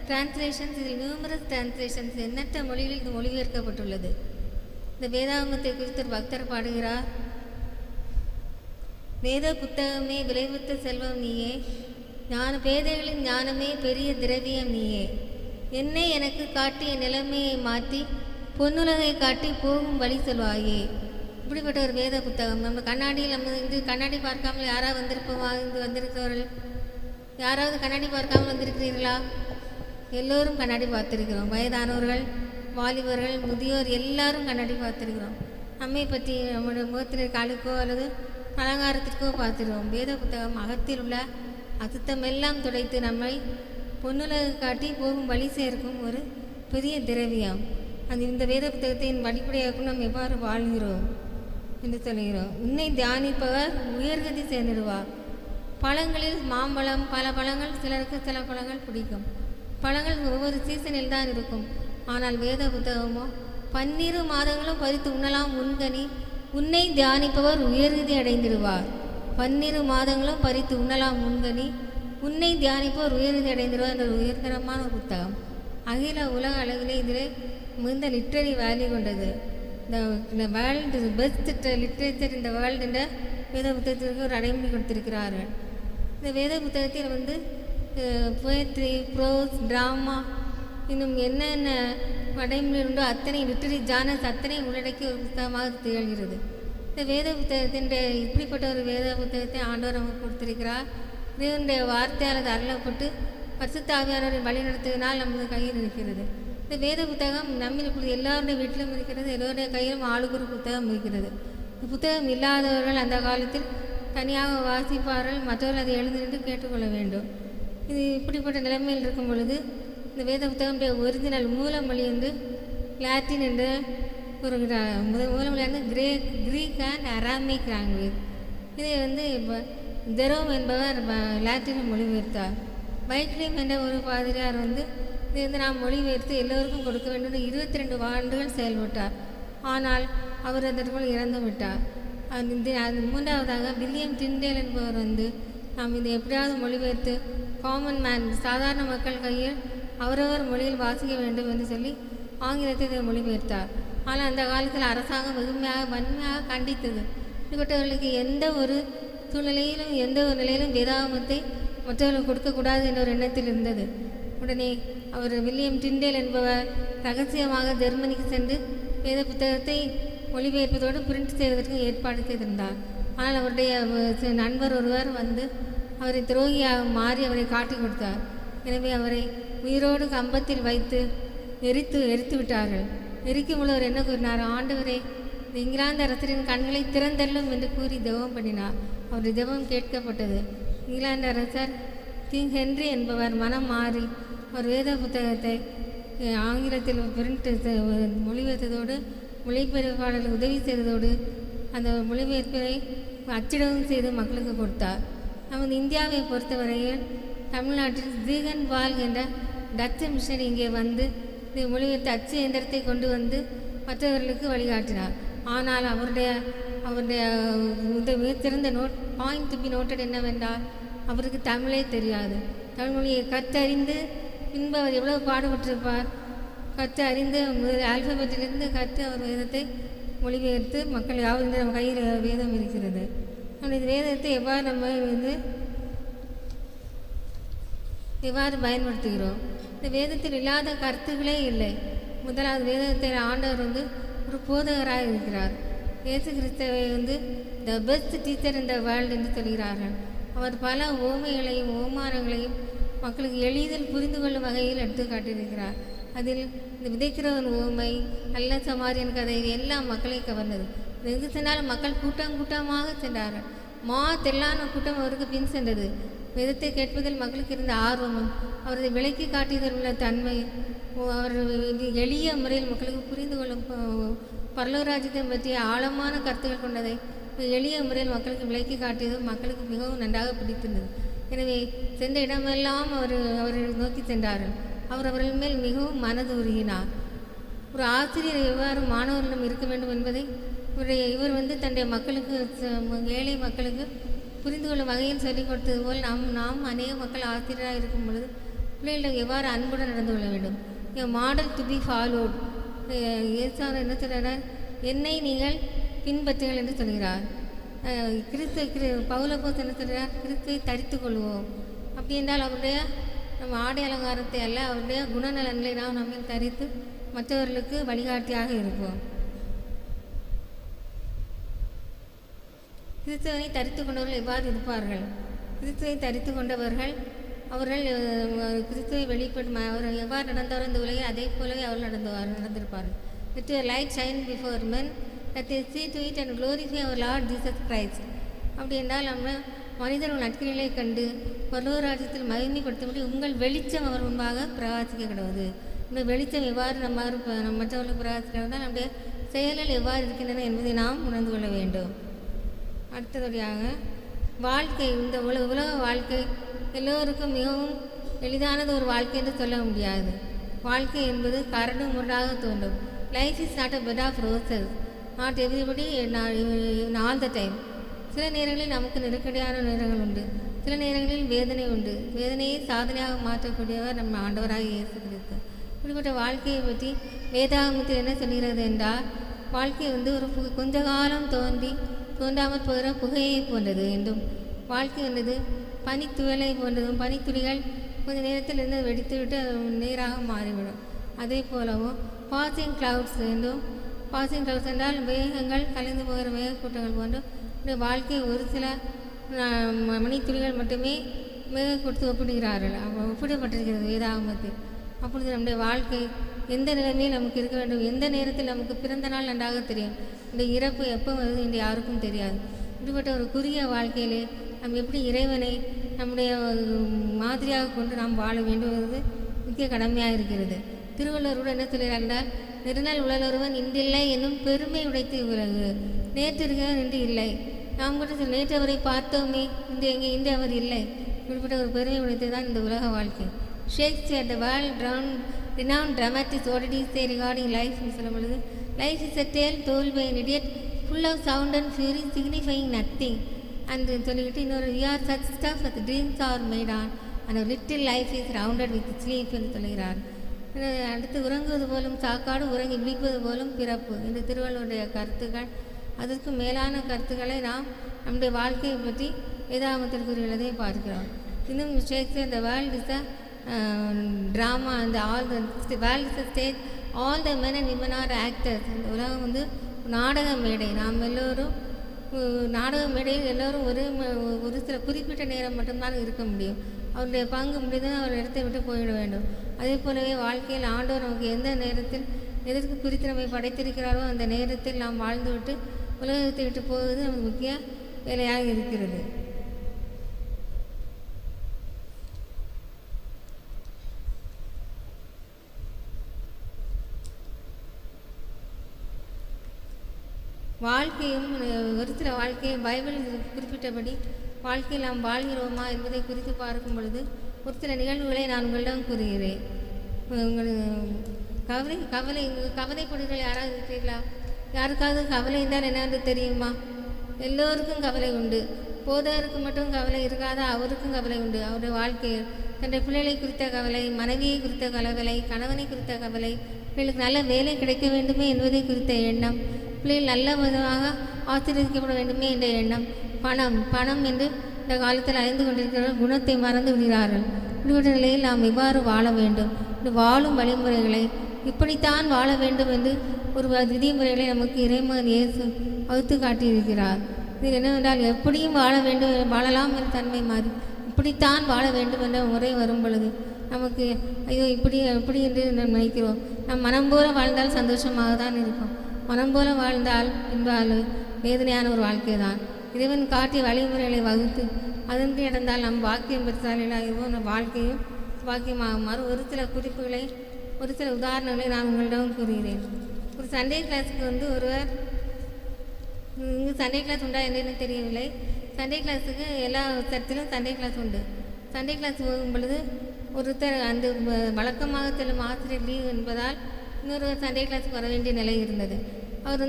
டிரான்ஸ்லேஷன்ஸ், இதில் நியூமரஸ் டிரான்ஸ்லேஷன்ஸ், எண்ணற்ற மொழிகளில் இது மொழிபெயர்க்கப்பட்டுள்ளது. இந்த வேதாகமத்தை குறித்து ஒரு பக்தர் பாடுகிறார். வேத புத்தகமே விளைவித்த செல்வம் நீயே, பேதைகளின் ஞானமே பெரிய திரவியம் நீயே, என்னை எனக்கு காட்டி என் நிலைமையை மாற்றி பொன்னுலகை காட்டி போகும் வழி சொல்வாயே. இப்படிப்பட்ட ஒரு வேத புத்தகம். நம்ம கண்ணாடியில் கண்ணாடி பார்க்காமல் யாராவது வந்திருக்கிறவர்கள் யாராவது கண்ணாடி பார்க்காமல் வந்திருக்கிறீர்களா? எல்லோரும் கண்ணாடி பார்த்துருக்கிறோம். வயதானவர்கள், வாலிபர்கள், முதியோர் எல்லாரும் கண்ணாடி பார்த்துருக்கிறோம். நம்மை பற்றி நம்முடைய முகத்தில் காலுக்கோ அல்லது அலங்காரத்திற்கோ பார்த்துருவோம். வேத புத்தகம் அகத்தில் உள்ள அசுத்தமெல்லாம் துடைத்து நம்மை பொன்னுலக காட்டி போகும் வழி சேர்க்கும் ஒரு பெரிய திரவியம். இந்த வேத புத்தகத்தின் அடிப்படையாக்கும் நாம் எவ்வாறு வாழ்கிறோம் என்று சொல்கிறோம். உன்னை தியானிப்பவர் உயர்கதி சேர்ந்துடுவார். பழங்களில் மாம்பழம், பல பழங்கள், சிலருக்கு சில பழங்கள் பிடிக்கும். பழங்கள் ஒவ்வொரு சீசனில் தான் இருக்கும். ஆனால் வேத புத்தகமோ 12 மாதங்களும் பறித்து உண்ணலாம் உண்கனி, உன்னை தியானிப்பவர் உயர்கதி அடைந்திடுவார். 12 மாதங்களும் பறித்து உண்ணலாம் உண்கனி, உன்னை தியானிப்பவர் உயர்கதி அடைந்திடுவார் என்ற உயர்தரமான புத்தகம். அகில உலக அளவிலே இதில் மிகுந்த லிட்ரரி வேல்யூ கொண்டது. இந்த வேர்ல்டு பெஸ்ட் லிட்ரேச்சர் இந்த வேர்ல்டு என்ற வேத புத்தகத்திற்கு ஒரு அடைமொழி கொடுத்திருக்கிறார்கள். இந்த வேத புத்தகத்தில் போயட்ரி, ப்ரோஸ், ட்ராமா இன்னும் என்னென்ன அடைமொழி உண்டோ அத்தனை லிட்டரி ஜானர்ஸ் அத்தனை உள்ளடக்கி ஒரு புத்தகமாக திகழ்கிறது. இந்த வேத புத்தகத்தின் இப்படிப்பட்ட ஒரு வேத புத்தகத்தை ஆண்டவர் நமக்கு கொடுத்திருக்கிறார். தேவனுடைய வார்த்தையால் அது அருளப்பட்டு பரிசுத்த ஆவியானவரின் வழி நடத்துவதனால் நமது கையில் இருக்கிறது. இந்த வேத புத்தகம் நம்மில் இப்படி எல்லாருடைய வீட்டிலும் இருக்கிறது. எல்லோருடைய கையிலும் ஆளுக்கு ஒரு புத்தகம் இருக்கிறது. இந்த புத்தகம் இல்லாதவர்கள் அந்த காலத்தில் தனியாக வாசிப்பார்கள், மற்றவர்கள் அதை எழுந்து நின்று கேட்டுக்கொள்ள வேண்டும். இது இப்படிப்பட்ட நிலைமையில் இருக்கும் பொழுது இந்த வேத புத்தகமுடைய ஒரிஜினல் மூல மொழி லாட்டின் என்ற ஒரு முதன்மையிலேருந்து கிரீக் அண்ட் அராமிக் லாங்குவேஜ். இதை வந்து இப்போ ஜெரோம் என்பவர் லாட்டினை மொழிபெயர்த்தார். வைக்லிஃப் என்ற ஒரு பாதிரியார் வந்து இதை வந்து நாம் மொழிபெயர்த்து எல்லோருக்கும் கொடுக்க வேண்டும் 22 ஆண்டுகள் செயல்பட்டார். ஆனால் அவர் அதற்குள் இறந்து விட்டார். அது மூன்றாவதாக வில்லியம் டிண்டேல் என்பவர் வந்து நாம் இதை எப்படியாவது மொழிபெயர்த்து காமன் மேன் சாதாரண மக்கள் கையில் அவரவர் மொழியில் வாசிக்க வேண்டும் என்று சொல்லி ஆங்கிலத்தை இதை மொழிபெயர்த்தார். ஆனால் அந்த காலத்தில் அரசாங்கம் வன்மையாக கண்டித்தது. இப்படிப்பட்டவர்களுக்கு எந்த ஒரு சூழ்நிலையிலும் எந்த ஒரு நிலையிலும் வேதாகமத்தை மற்றவர்களுக்கு கொடுக்கக்கூடாது என்ற ஒரு எண்ணத்தில் இருந்தது. உடனே அவர் வில்லியம் டிண்டேல் என்பவர் ரகசியமாக ஜெர்மனிக்கு சென்று வேத புத்தகத்தை மொழிபெயர்ப்பதோடு பிரிண்ட் செய்வதற்கு ஏற்பாடு செய்திருந்தார். ஆனால் அவருடைய நண்பர் ஒருவர் வந்து அவரை துரோகியாக மாறி அவரை காட்டி கொடுத்தார். எனவே அவரை உயிரோடு கம்பத்தில் வைத்து எரித்து விட்டார்கள். எரிக்கும் பொழுது அவர் என்ன கூறினார்? ஆண்டவரே, இங்கிலாந்து அரசரின் கண்களை திறந்தள்ளும் என்று கூறி ஜெபம் பண்ணினார். அவருடைய ஜெபம் கேட்கப்பட்டது. இங்கிலாந்து அரசர் கிங் ஹென்றி என்பவர் மனம் மாறி அவர் வேத புத்தகத்தை ஆங்கிலத்தில் பிரிண்ட் மொழிபெயர்த்ததோடு மொழிபெயர்ப்பாளர்கள் உதவி செய்ததோடு அந்த மொழிபெயர்ப்பை அச்சிடவும் செய்து மக்களுக்கு கொடுத்தார். நமது இந்தியாவை பொறுத்தவரையில் தமிழ்நாட்டில் ஜீகன் வால் என்ற டச்சு மிஷன் இங்கே வந்து இந்த மொழிபெயர்த்த அச்சு இயந்திரத்தை கொண்டு வந்து மற்றவர்களுக்கு வழிகாட்டினார். ஆனால் அவருடைய இந்த மிகச்சிறந்த பாயிண்ட் டு பி நோட்டட் என்னவென்றால் அவருக்கு தமிழே தெரியாது. தமிழ் மொழியை கற்றறிந்து பின்பு அவர் எவ்வளவு பாடுபட்டிருப்பார். கற்று அறிந்து முதல் ஆல்பபெட்டிலிருந்து கற்று அவர் வேதத்தை மொழிபெயர்த்து மக்கள் யாவது நம்ம கையில் வேதம் இருக்கிறது. நம்ம இந்த வேதத்தை எவ்வாறு பயன்படுத்துகிறோம்? இந்த வேதத்தில் இல்லாத கருத்துக்களே இல்லை. முதலாவது வேதத்தில் ஆண்டவர் வந்து ஒரு போதகராக இருக்கிறார். இயேசு கிறிஸ்துவை வந்து the best teacher in the world என்று சொல்கிறார்கள். அவர் பல ஓமைகளையும் ஓமானங்களையும் மக்களுக்கு எளிதில் புரிந்து கொள்ளும் வகையில் எடுத்து காட்டியிருக்கிறார். அதில் இந்த விதைக்கிறவன் ஓமை, நல்ல சமாரியன் கதை எல்லாம் மக்களை கவர்ந்தது. எங்கு சென்றாலும் மக்கள் கூட்டமாக சென்றார்கள். தெல்லான கூட்டம் அவருக்கு பின் சென்றது. வேதத்தை கேட்பதில் மக்களுக்கு இருந்த ஆர்வமும் அவரது விளக்கி காட்டியதில் உள்ள தன்மை, அவர் எளிய முறையில் மக்களுக்கு புரிந்து கொள்ளும் பரலோராஜ்யத்தை பற்றிய ஆழமான கருத்துக்கள் கொண்டதை எளிய முறையில் மக்களுக்கு விளக்கி காட்டியதும் மக்களுக்கு மிகவும் நன்றாக பிடித்திருந்தது. எனவே சென்ற இடமெல்லாம் அவர்கள் நோக்கி சென்றார்கள். அவர்கள் மேல் மிகவும் மனது உருகினார். ஒரு ஆசிரியர் எவ்வாறு மாணவர்களிடம் இருக்க வேண்டும் என்பதை இவர் வந்து தன்னுடைய மக்களுக்கு, ஏழை மக்களுக்கு புரிந்து கொள்ளும் வகையில் சொல்லிக் கொடுத்தது போல் நாம் அநேக மக்கள் ஆசிரியராக இருக்கும் பொழுது பிள்ளைகளிடம் எவ்வாறு அன்புடன் நடந்து கொள்ள வேண்டும். Model to be followed. ஏசார் என்ன சொல்கிறார்? என்னை நீங்கள் பின்பற்றுங்கள் என்று சொல்கிறார். பவுலப்போஸ் என்ன சொல்கிறார்? கிறிஸ்துவை தரித்து கொள்வோம். அப்படி என்றால் அவருடைய நம்ம ஆடை அலங்காரத்தை அல்ல, அவருடைய குணநலன்களை நாம் நம்மை தரித்து மற்றவர்களுக்கு வழிகாட்டியாக இருப்போம். கிறிஸ்துவனை தரித்து கொண்டவர்கள் எவ்வாறு இருப்பார்கள்? கிறிஸ்துவை தரித்து கொண்டவர்கள் அவர்கள் கிறிஸ்துவை வெளிப்படும் அவர்கள் எவ்வாறு நடந்தவர் இந்த உலகில் அதே போலவே அவர்கள் நடந்திருப்பார்கள். Let your light shine before men that they see to it and glorify our Lord Jesus Christ. அப்படி என்றால் நம்ம மனிதர்கள் நற்கிரிகளை கண்டு பரலோகராஜ்யத்தில் மகிமைப்படுத்தும்படி உங்கள் வெளிச்சம் அவர் முன்பாக பிரகாசிக்க கிடவது. இந்த வெளிச்சம் எவ்வாறு நம்ம மற்றவர்களுக்கு பிரகாசிக்கிறதா நம்முடைய செயல்கள் எவ்வாறு இருக்கின்றன என்பதை நாம் உணர்ந்து கொள்ள வேண்டும். அடுத்தபடியாக வாழ்க்கை, இந்த உலக வாழ்க்கை எல்லோருக்கும் மிகவும் எளிதானது ஒரு வாழ்க்கை என்று சொல்ல முடியாது. வாழ்க்கை என்பது கரடு முரடாக தோன்றும். Life is not a bed of roses, not everybody all the time. சில நேரங்களில் நமக்கு நெருக்கடியான நேரங்கள் உண்டு, சில நேரங்களில் வேதனை உண்டு. வேதனையை சாதனையாக மாற்றக்கூடியவர் நம்ம ஆண்டவராக இயேசு கிறிஸ்து. இப்படிப்பட்ட வாழ்க்கையை பற்றி வேதாகமத்தில் என்ன சொல்கிறது என்றால், வாழ்க்கை வந்து ஒரு கொஞ்ச காலம் தோன்றாமல் போகிற புகையை போன்றது என்றும், வாழ்க்கை என்பது பனித்துளை போன்றதும், பனித்துளிகள் கொஞ்ச நேரத்தில் இருந்து வெடித்துவிட்டு நீராக மாறிவிடும். அதே போலவும் பாசிங் கிளவுட்ஸ் என்றும், பாசிங் கிளவுட்ஸ் என்றால் மேகங்கள் கலைந்து போகிற மேகக்கூட்டங்கள் போன்றும் வாழ்க்கை ஒரு சில மணித்துளிகள் மட்டுமே மேகக்கூட்டத்தை ஒப்பிடுகிறார்கள். ஒப்பிடப்பட்டிருக்கிறது வேதாகமத்தில். அப்பொழுது நம்முடைய வாழ்க்கை எந்த நிலைமையில் நமக்கு இருக்க வேண்டும், எந்த நேரத்தில் நமக்கு பிறந்த நாள் நன்றாக தெரியும், இந்த இறப்பு எப்போ வருது என்று யாருக்கும் தெரியாது. இப்படிப்பட்ட ஒரு குறுகிய வாழ்க்கையிலே நாம் எப்படி இறைவனை நம்முடைய மாதிரியாக கொண்டு நாம் வாழ வேண்டும் என்பது முக்கிய கடமையாக இருக்கிறது. திருவள்ளுவர் கூட என்ன சொல்கிறார் என்றால், நெருநாள் உழலொருவன் இன்றில்லை என்னும் பெருமை உடைத்து உலகு. நேற்று இருக்கிறவன் இன்று இல்லை. நாம் கூட நேற்று அவரை பார்த்தோமே, இன்று அவர் இல்லை. இப்படிப்பட்ட ஒரு பெருமை உடைத்து தான் இந்த உலக வாழ்க்கை. Shakespeare the world renowned dramatist what did he say regarding life ன்னு சொல்லும் பொழுது, life is a tale told by an idiot full of sound and fury signifying nothing and சொல்லிக்கிட்டு இன்னொரு we are such stuff that dreams are made on and our little life is rounded with sleep என்று சொல்கிறார். அடுத்து உறங்குவது போலும் சாக்காடு உறங்கி விழிப்பது போலும் பிறப்பு இந்த திருவள்ளுவருடைய கருத்துக்கள். அதற்கு மேலான கருத்துக்களை நாம் நம்முடைய வாழ்க்கையை பற்றி வேதாகமத்தில் கூறியுள்ளதை பார்க்கிறோம். இன்னும் Shakespeare the world is a drama and all the world is a stage, all the men and women are actors. இந்த உலகம் வந்து நாடக மேடை. நாம் எல்லோரும் நாடக மேடையில் எல்லோரும் ஒரு சில குறிப்பிட்ட நேரம் மட்டும்தான் இருக்க முடியும். அவருடைய பங்கு முடிந்தால் அவர் இடத்தை விட்டு போயிட வேண்டும். அதே போலவே வாழ்க்கையில் ஆண்டவர் நமக்கு எந்த நேரத்தில் எதற்கு குறித்து நம்மை படைத்திருக்கிறாரோ அந்த நேரத்தில் நாம் வாழ்ந்துவிட்டு உலகத்தை விட்டு போவது நமக்கு முக்கிய வேலையாக இருக்கிறது. வாழ்க்கையும் ஒரு சில வாழ்க்கையை பைபிள் குறிப்பிட்டபடி வாழ்க்கையில் நாம் வாழ்கிறோமா என்பதை குறித்து பார்க்கும் பொழுது ஒரு சில நிகழ்வுகளை நான் உங்களிடம் கூறுகிறேன். கவலைப்படுகள் யாராவது இருக்கிறீர்களா? யாருக்காவது கவலை இருந்தால் என்னென்று தெரியுமா? எல்லோருக்கும் கவலை உண்டு. போதகருக்கு மட்டும் கவலை இருக்காதா? அவருக்கும் கவலை உண்டு. அவருடைய வாழ்க்கையில் தன்னுடைய பிள்ளைகளை குறித்த கவலை, மனைவியை குறித்த கவலை, கணவனை குறித்த கவலை, பிள்ளைகளுக்கு நல்ல வேலை கிடைக்க வேண்டுமே என்பதை குறித்த எண்ணம், பிள்ளைகள் நல்ல விதமாக ஆசீர்வதிக்கப்பட வேண்டுமே என்ற எண்ணம், பணம் என்று இந்த காலத்தில் அழிந்து கொண்டிருக்கிற குணத்தை மறந்து விடுகிறார்கள். இப்படிப்பட்ட நிலையில் நாம் எவ்வாறு வாழ வேண்டும், இந்த வாழும் வழிமுறைகளை இப்படித்தான் வாழ வேண்டும் என்று ஒரு விதிமுறைகளை நமக்கு இறைமகன் இயேசு வகுத்து காட்டியிருக்கிறார். இது என்னவென்றால் எப்படியும் வாழலாம் என்ற தன்மை மாறி இப்படித்தான் வாழ வேண்டும் என்ற முறை வரும் பொழுது நமக்கு ஐயோ இப்படி என்று நாம் நினைக்கிறோம். நம் மனம் போல வாழ்ந்தால் சந்தோஷமாக தான் இருக்கும். மனம் போல வாழ்ந்தால் என்பால் வேதனையான ஒரு வாழ்க்கை தான். இறைவன் காட்டிய வழிமுறைகளை வகுத்து அதன்படி நடந்தால் நம் வாக்கியம் பெற்றாலும் நம் வாழ்க்கையும் வாக்கியமாக மாறும். ஒரு சில குறிப்புகளை, ஒரு சில உதாரணங்களை நான் உங்களிடம் கூறுகிறேன். ஒரு சண்டே கிளாஸுக்கு ஒருவர் இங்கு சண்டே கிளாஸ் உண்டா என்னன்னு தெரியவில்லை. சண்டே கிளாஸுக்கு எல்லா சர்ச்சிலும் சண்டே கிளாஸ் உண்டு. சண்டே கிளாஸ் போகும் பொழுது ஒருத்தர் அந்த வழக்கமாக செல்லும் ஆசிரியர் லீவ் என்பதால் இன்னொருவர் சண்டே கிளாஸுக்கு வர வேண்டிய நிலை இருந்தது. அவர்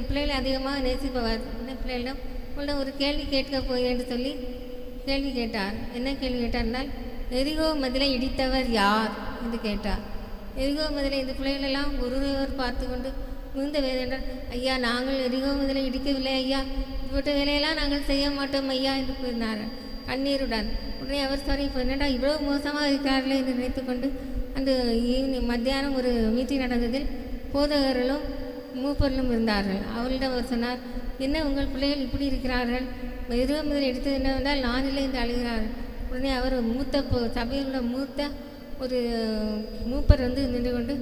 பிள்ளைகளை அதிகமாக நேசிப்பவர். பிள்ளைகளிடம் உங்களிடம் ஒரு கேள்வி கேட்க போய் என்று சொல்லி கேள்வி கேட்டார். என்ன கேள்வி கேட்டார்னால், எரிகோ மதிலை இடித்தவர் யார் என்று கேட்டார். எரிகோ மதிலை இந்த பிள்ளைகளெல்லாம் ஒருவர் பார்த்து கொண்டு மிகுந்த வேதனையார், ஐயா நாங்கள் எரிகோ மதிலை இடிக்கவில்லை ஐயா, இப்பட்ட வேலையெல்லாம் நாங்கள் செய்ய மாட்டோம் ஐயா என்று கூறினார் கண்ணீருடன். உடனே அவர் சாரி இப்போ என்னடா இவ்வளோ மோசமாக இருக்கிறார்களே என்று நினைத்து கொண்டு அந்த மத்தியானம் ஒரு மீட்டிங் நடந்ததில் போதகர்களும் மூப்பர்களும் இருந்தார்கள். அவர்களிடம் அவர் சொன்னார், என்ன உங்கள் பிள்ளைகள் இப்படி இருக்கிறார்கள், எரிகோ மதிலை எடுத்தது என்னவென்றால் நான் இல்லை என்று அழுகிறார்கள். உடனே அவர் சபையில் உள்ள மூத்த ஒரு மூப்பர் நின்று கொண்டு,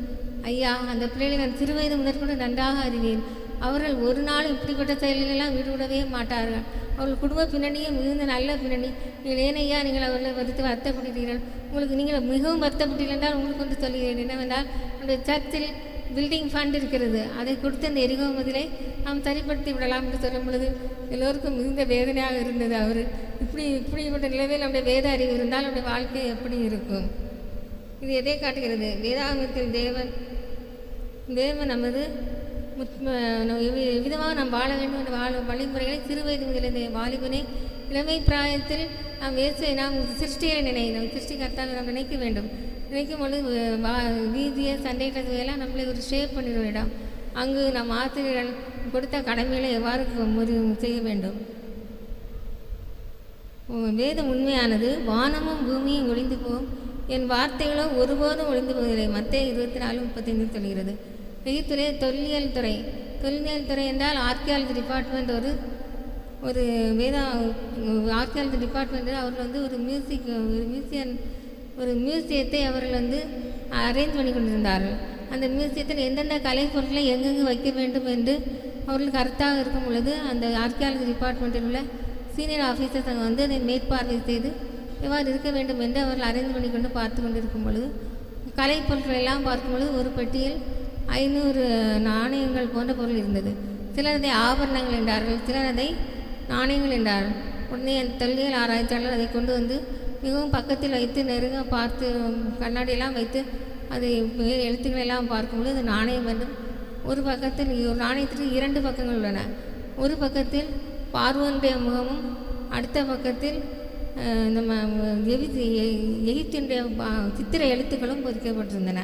ஐயா அந்த பிள்ளைகளை நான் சிறுவயது முதற்கொண்டு நன்றாக அறிவேன். அவர்கள் ஒரு நாள் இப்படிப்பட்ட செயல்களெல்லாம் ஈடுபடவே மாட்டார்கள். அவர்கள் குடும்ப பின்னணியும் மிகுந்த நல்ல பின்னணி. நீங்கள் ஏனையா நீங்கள் அவர்களை வருத்தப்படுகிறீர்கள்? உங்களுக்கு நீங்கள் மிகவும் வருத்தப்பட்டீர்கள் என்றால் உங்களுக்கு ஒன்று சொல்கிறேன் என்னவென்றால், நம்முடைய சர்ச்சில் பில்டிங் ஃபண்ட் இருக்கிறது, அதை கொடுத்து அந்த எரிகோ மதிலை நாம் சரிப்படுத்தி விடலாம் என்று சொல்லும் பொழுது எல்லோருக்கும் மிகுந்த வேதனையாக இருந்தது. அவர் இப்படிப்பட்ட நிலையில் நம்முடைய வேத அறிவு இருந்தால் நம்முடைய வாழ்க்கை எப்படி இருக்கும்? இது எதை காட்டுகிறது? வேதாகமத்தில் தேவன் நமது விதமாக நாம் வாழ வேண்டும் என்ற வழிமுறைகளை சிறுவயது முதலிருந்த வாலிபனை இளமை பிராயத்தில் நாம் சிருஷ்டியை நம் சிருஷ்டிகர்த்தாவை நாம் நினைக்க வேண்டும். நினைக்கும் பொழுது வீதியை சண்டை கதையெல்லாம் நம்மளை ஒரு ஷேப் பண்ணிட வேண்டாம். அங்கு நம் ஆசிரியர்கள் கொடுத்த கடமைகளை எவ்வாறு செய்ய வேண்டும். வேதம் உண்மையானது, வானமும் பூமியும் ஒளிந்து போகும், என் வார்த்தைகளோ ஒருபோதும் ஒளிந்து போவதில்லை. மத்தேயு 24:35 சொல்கிறது. வெகுத்துறை தொல்லியல் துறை என்றால் ஆர்கியாலஜி டிபார்ட்மெண்ட் ஒரு ஆர்கியாலஜி டிபார்ட்மெண்ட். அவர்கள் ஒரு மியூசியத்தை அவர்கள் அரேஞ்ச் பண்ணி கொண்டிருந்தார்கள். அந்த மியூசியத்தில் எந்தெந்த கலைப்பொருட்களை எங்கெங்கு வைக்க வேண்டும் என்று அவர்களுக்கு கருத்தாக இருக்கும் பொழுது அந்த ஆர்கியாலஜி டிபார்ட்மெண்ட்டில் உள்ள சீனியர் ஆஃபீஸர்ஸ் அங்கே அதை மேற்பார்வை செய்து எவ்வாறு இருக்க வேண்டும் என்று அவர்கள் அரேஞ்ச் பண்ணி கொண்டு பார்த்து கொண்டிருக்கும் பொழுது கலைப்பொருட்கள் எல்லாம் பார்க்கும்பொழுது ஒரு பெட்டியில் 500 நாணயங்கள் போன்ற பொருள் இருந்தது. சிலர் அதை ஆபரணங்கள் என்றார்கள், சிலர் அதை நாணயங்கள் என்றார்கள். உடனே அந்த தொல்லியல் ஆராய்ச்சியாளர் அதை கொண்டு வந்து மிகவும் பக்கத்தில் வைத்து நெருங்க பார்த்து கண்ணாடியெல்லாம் வைத்து அதை எழுத்துக்களெல்லாம் பார்க்கும்பொழுது அது நாணயம் என்றும், ஒரு பக்கத்தில் ஒரு நாணயத்திற்கு 2 பக்கங்கள் உள்ளன. ஒரு பக்கத்தில் பார்வோனுடைய முகமும் அடுத்த பக்கத்தில் நம்ம எகிப்தினுடைய சித்திர எழுத்துக்களும் பொறிக்கப்பட்டிருந்தன.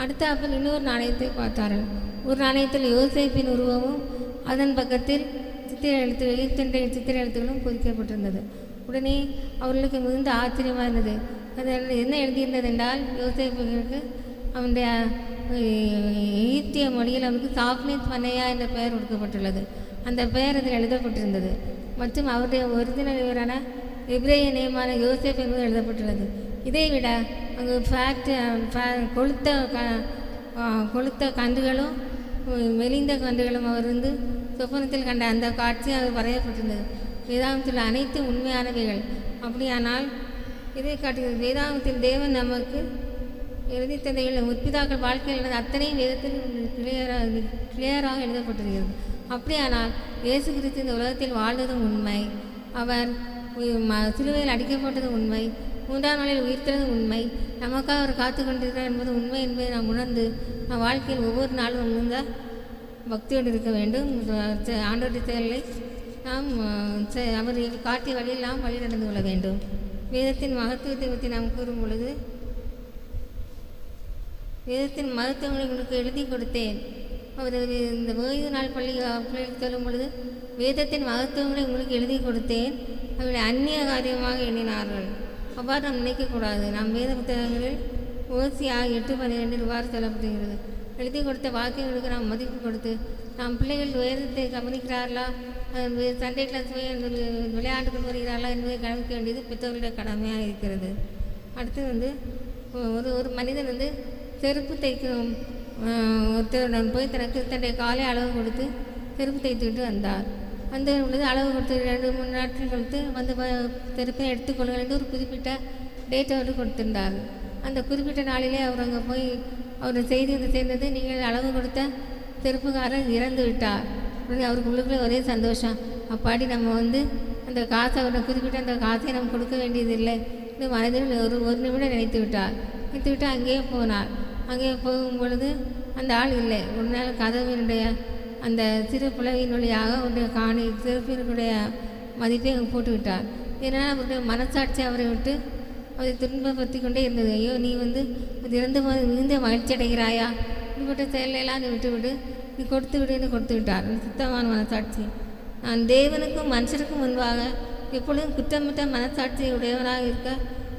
அடுத்தாப்பில் இன்னொரு நாணயத்தை பார்த்தார்கள். ஒரு நாணயத்தில் யோசேப்பின் உருவமும் அதன் பக்கத்தில் எகிப்தினுடைய சித்திர எழுத்துக்களும் பொறிக்கப்பட்டிருந்தது. உடனே அவர்களுக்கு மிகுந்த ஆச்சரியமாக இருந்தது. அதில் என்ன எழுதியிருந்தது என்றால், யோசேப்புக்கு அவனுடைய எகிப்திய மொழியில் அவனுக்கு சாப்னேத் பனையா என்ற பெயர் கொடுக்கப்பட்டுள்ளது. அந்த பெயர் அதில் எழுதப்பட்டிருந்தது. மற்றும் அவருடைய ஒரிஜினல் இவரான எபிரேய நேமான யோசேப் என்பது எழுதப்பட்டுள்ளது. இதை விட அங்கு கொளுத்த கன்றுகளும் மெலிந்த கன்றுகளும் அவர் வந்து சொப்பனத்தில் கண்ட அந்த காட்சி அவர் வரையப்பட்டிருந்தது. வேதாகமத்தில் அனைத்து உண்மையானவைகள். அப்படியானால் இதை காட்டுகிறது. வேதாகமத்தில் தேவன் நமக்கு எழுதி தந்தைகள் முற்பிதாக்கள் வாழ்க்கையில் எழுத அத்தனையும் வேதத்தில் கிளியராக எழுதப்பட்டிருக்கிறது. அப்படியானால் இயேசு கிறிஸ்து இந்த உலகத்தில் வாழ்ந்ததும் உண்மை, அவர் சிலுவையில் அடிக்கப்பட்டதும் உண்மை, 3ஆம் நாளில் உயிர்த்ததும் உண்மை, நமக்காக அவர் காத்து கொண்டிருக்கிறார் என்பது உண்மை என்பதை நாம் உணர்ந்து நம் வாழ்க்கையில் ஒவ்வொரு நாளும் மிகுந்த பக்தியோடு இருக்க வேண்டும். ஆண்டவருடைய செயலை நாம் அவர் காட்டிய வழியில் நாம் வழி நடந்து கொள்ள வேண்டும். வேதத்தின் மகத்துவத்தை பற்றி நாம் கூறும் பொழுது, வேதத்தின் மகத்துவங்களை உங்களுக்கு எழுதி கொடுத்தேன். அவர் இந்த ஓய்வு நாள் பிள்ளைகளுக்கு சொல்லும் பொழுது, வேதத்தின் மகத்துவங்களை உங்களுக்கு எழுதி கொடுத்தேன், அவர்களை அந்நிய காரியமாக எண்ணினார்கள். அவ்வாறு நாம் நினைக்கக்கூடாது. நாம் வேத புத்தகங்களில் ஓசியா 8:12 இவ்வாறு சொல்லப்படுகிறது. எழுதி கொடுத்த வாக்கியங்களுக்கு நாம் மதிப்பு கொடுத்து, நாம் பிள்ளைகள் வேதத்தை கவனிக்கிறார்களா, சண்டே கிளாஸ் போய் விளையாட்டுக்கு வருகிறார்களா என்பதை கவனிக்க வேண்டியது பெற்றோர்களுடைய கடமையாக இருக்கிறது. அடுத்து வந்து ஒரு மனிதன் வந்து செருப்பு தைக்கும் ஒருத்தருடன் போய் தன்னுடைய காலை அளவு கொடுத்து செருப்பு தைத்துவிட்டு வந்தார். அந்த பொழுது அளவு கொடுத்து 2-3 நாட்கள் கழித்து வந்து செருப்பை எடுத்துக்கொள்ளுங்கள் என்று ஒரு குறிப்பிட்ட டேட் அவர் கொடுத்திருந்தார். அந்த குறிப்பிட்ட நாளிலே அவர் அங்கே போய் அவர் செய்தி சேர்ந்தது, நீங்கள் அளவு கொடுத்த செருப்புக்காரர் இறந்து விட்டார். உடனே அவருக்கு உள்ளுக்குள்ளே ஒரே சந்தோஷம். அப்பாடி நம்ம வந்து அந்த காசை அவரை குறிப்பிட்ட அந்த காசை நம்ம கொடுக்க வேண்டியதில்லை இந்த மனதில் ஒரு நிமிடம் நினைத்து விட்டார். அங்கேயே போனார். அங்கே போகும் பொழுது அந்த ஆள் இல்லை. ஒரு நாள் கதவினுடைய அந்த சிறு புலவின் வழியாக அவருடைய சிறுப்பினுடைய மதிப்பை அங்கே போட்டு விட்டார். ஏன்னால் அவருடைய மனசாட்சி அவரை விட்டு அதை துன்பப்படுத்தி கொண்டே இருந்தது. ஐயோ, நீ வந்து இறந்து போது மிகுந்த மகிழ்ச்சி அடைகிறாயா, இப்படிப்பட்ட செயலெல்லாம் நீ விட்டுவிடு, நீ கொடுத்து விடுன்னு கொடுத்து விட்டார். சுத்தமான மனசாட்சி. நான் தேவனுக்கும் மனுஷருக்கும் முன்பாக எப்பொழுதும் குற்றமிட்ட மனசாட்சி உடையவராக இருக்க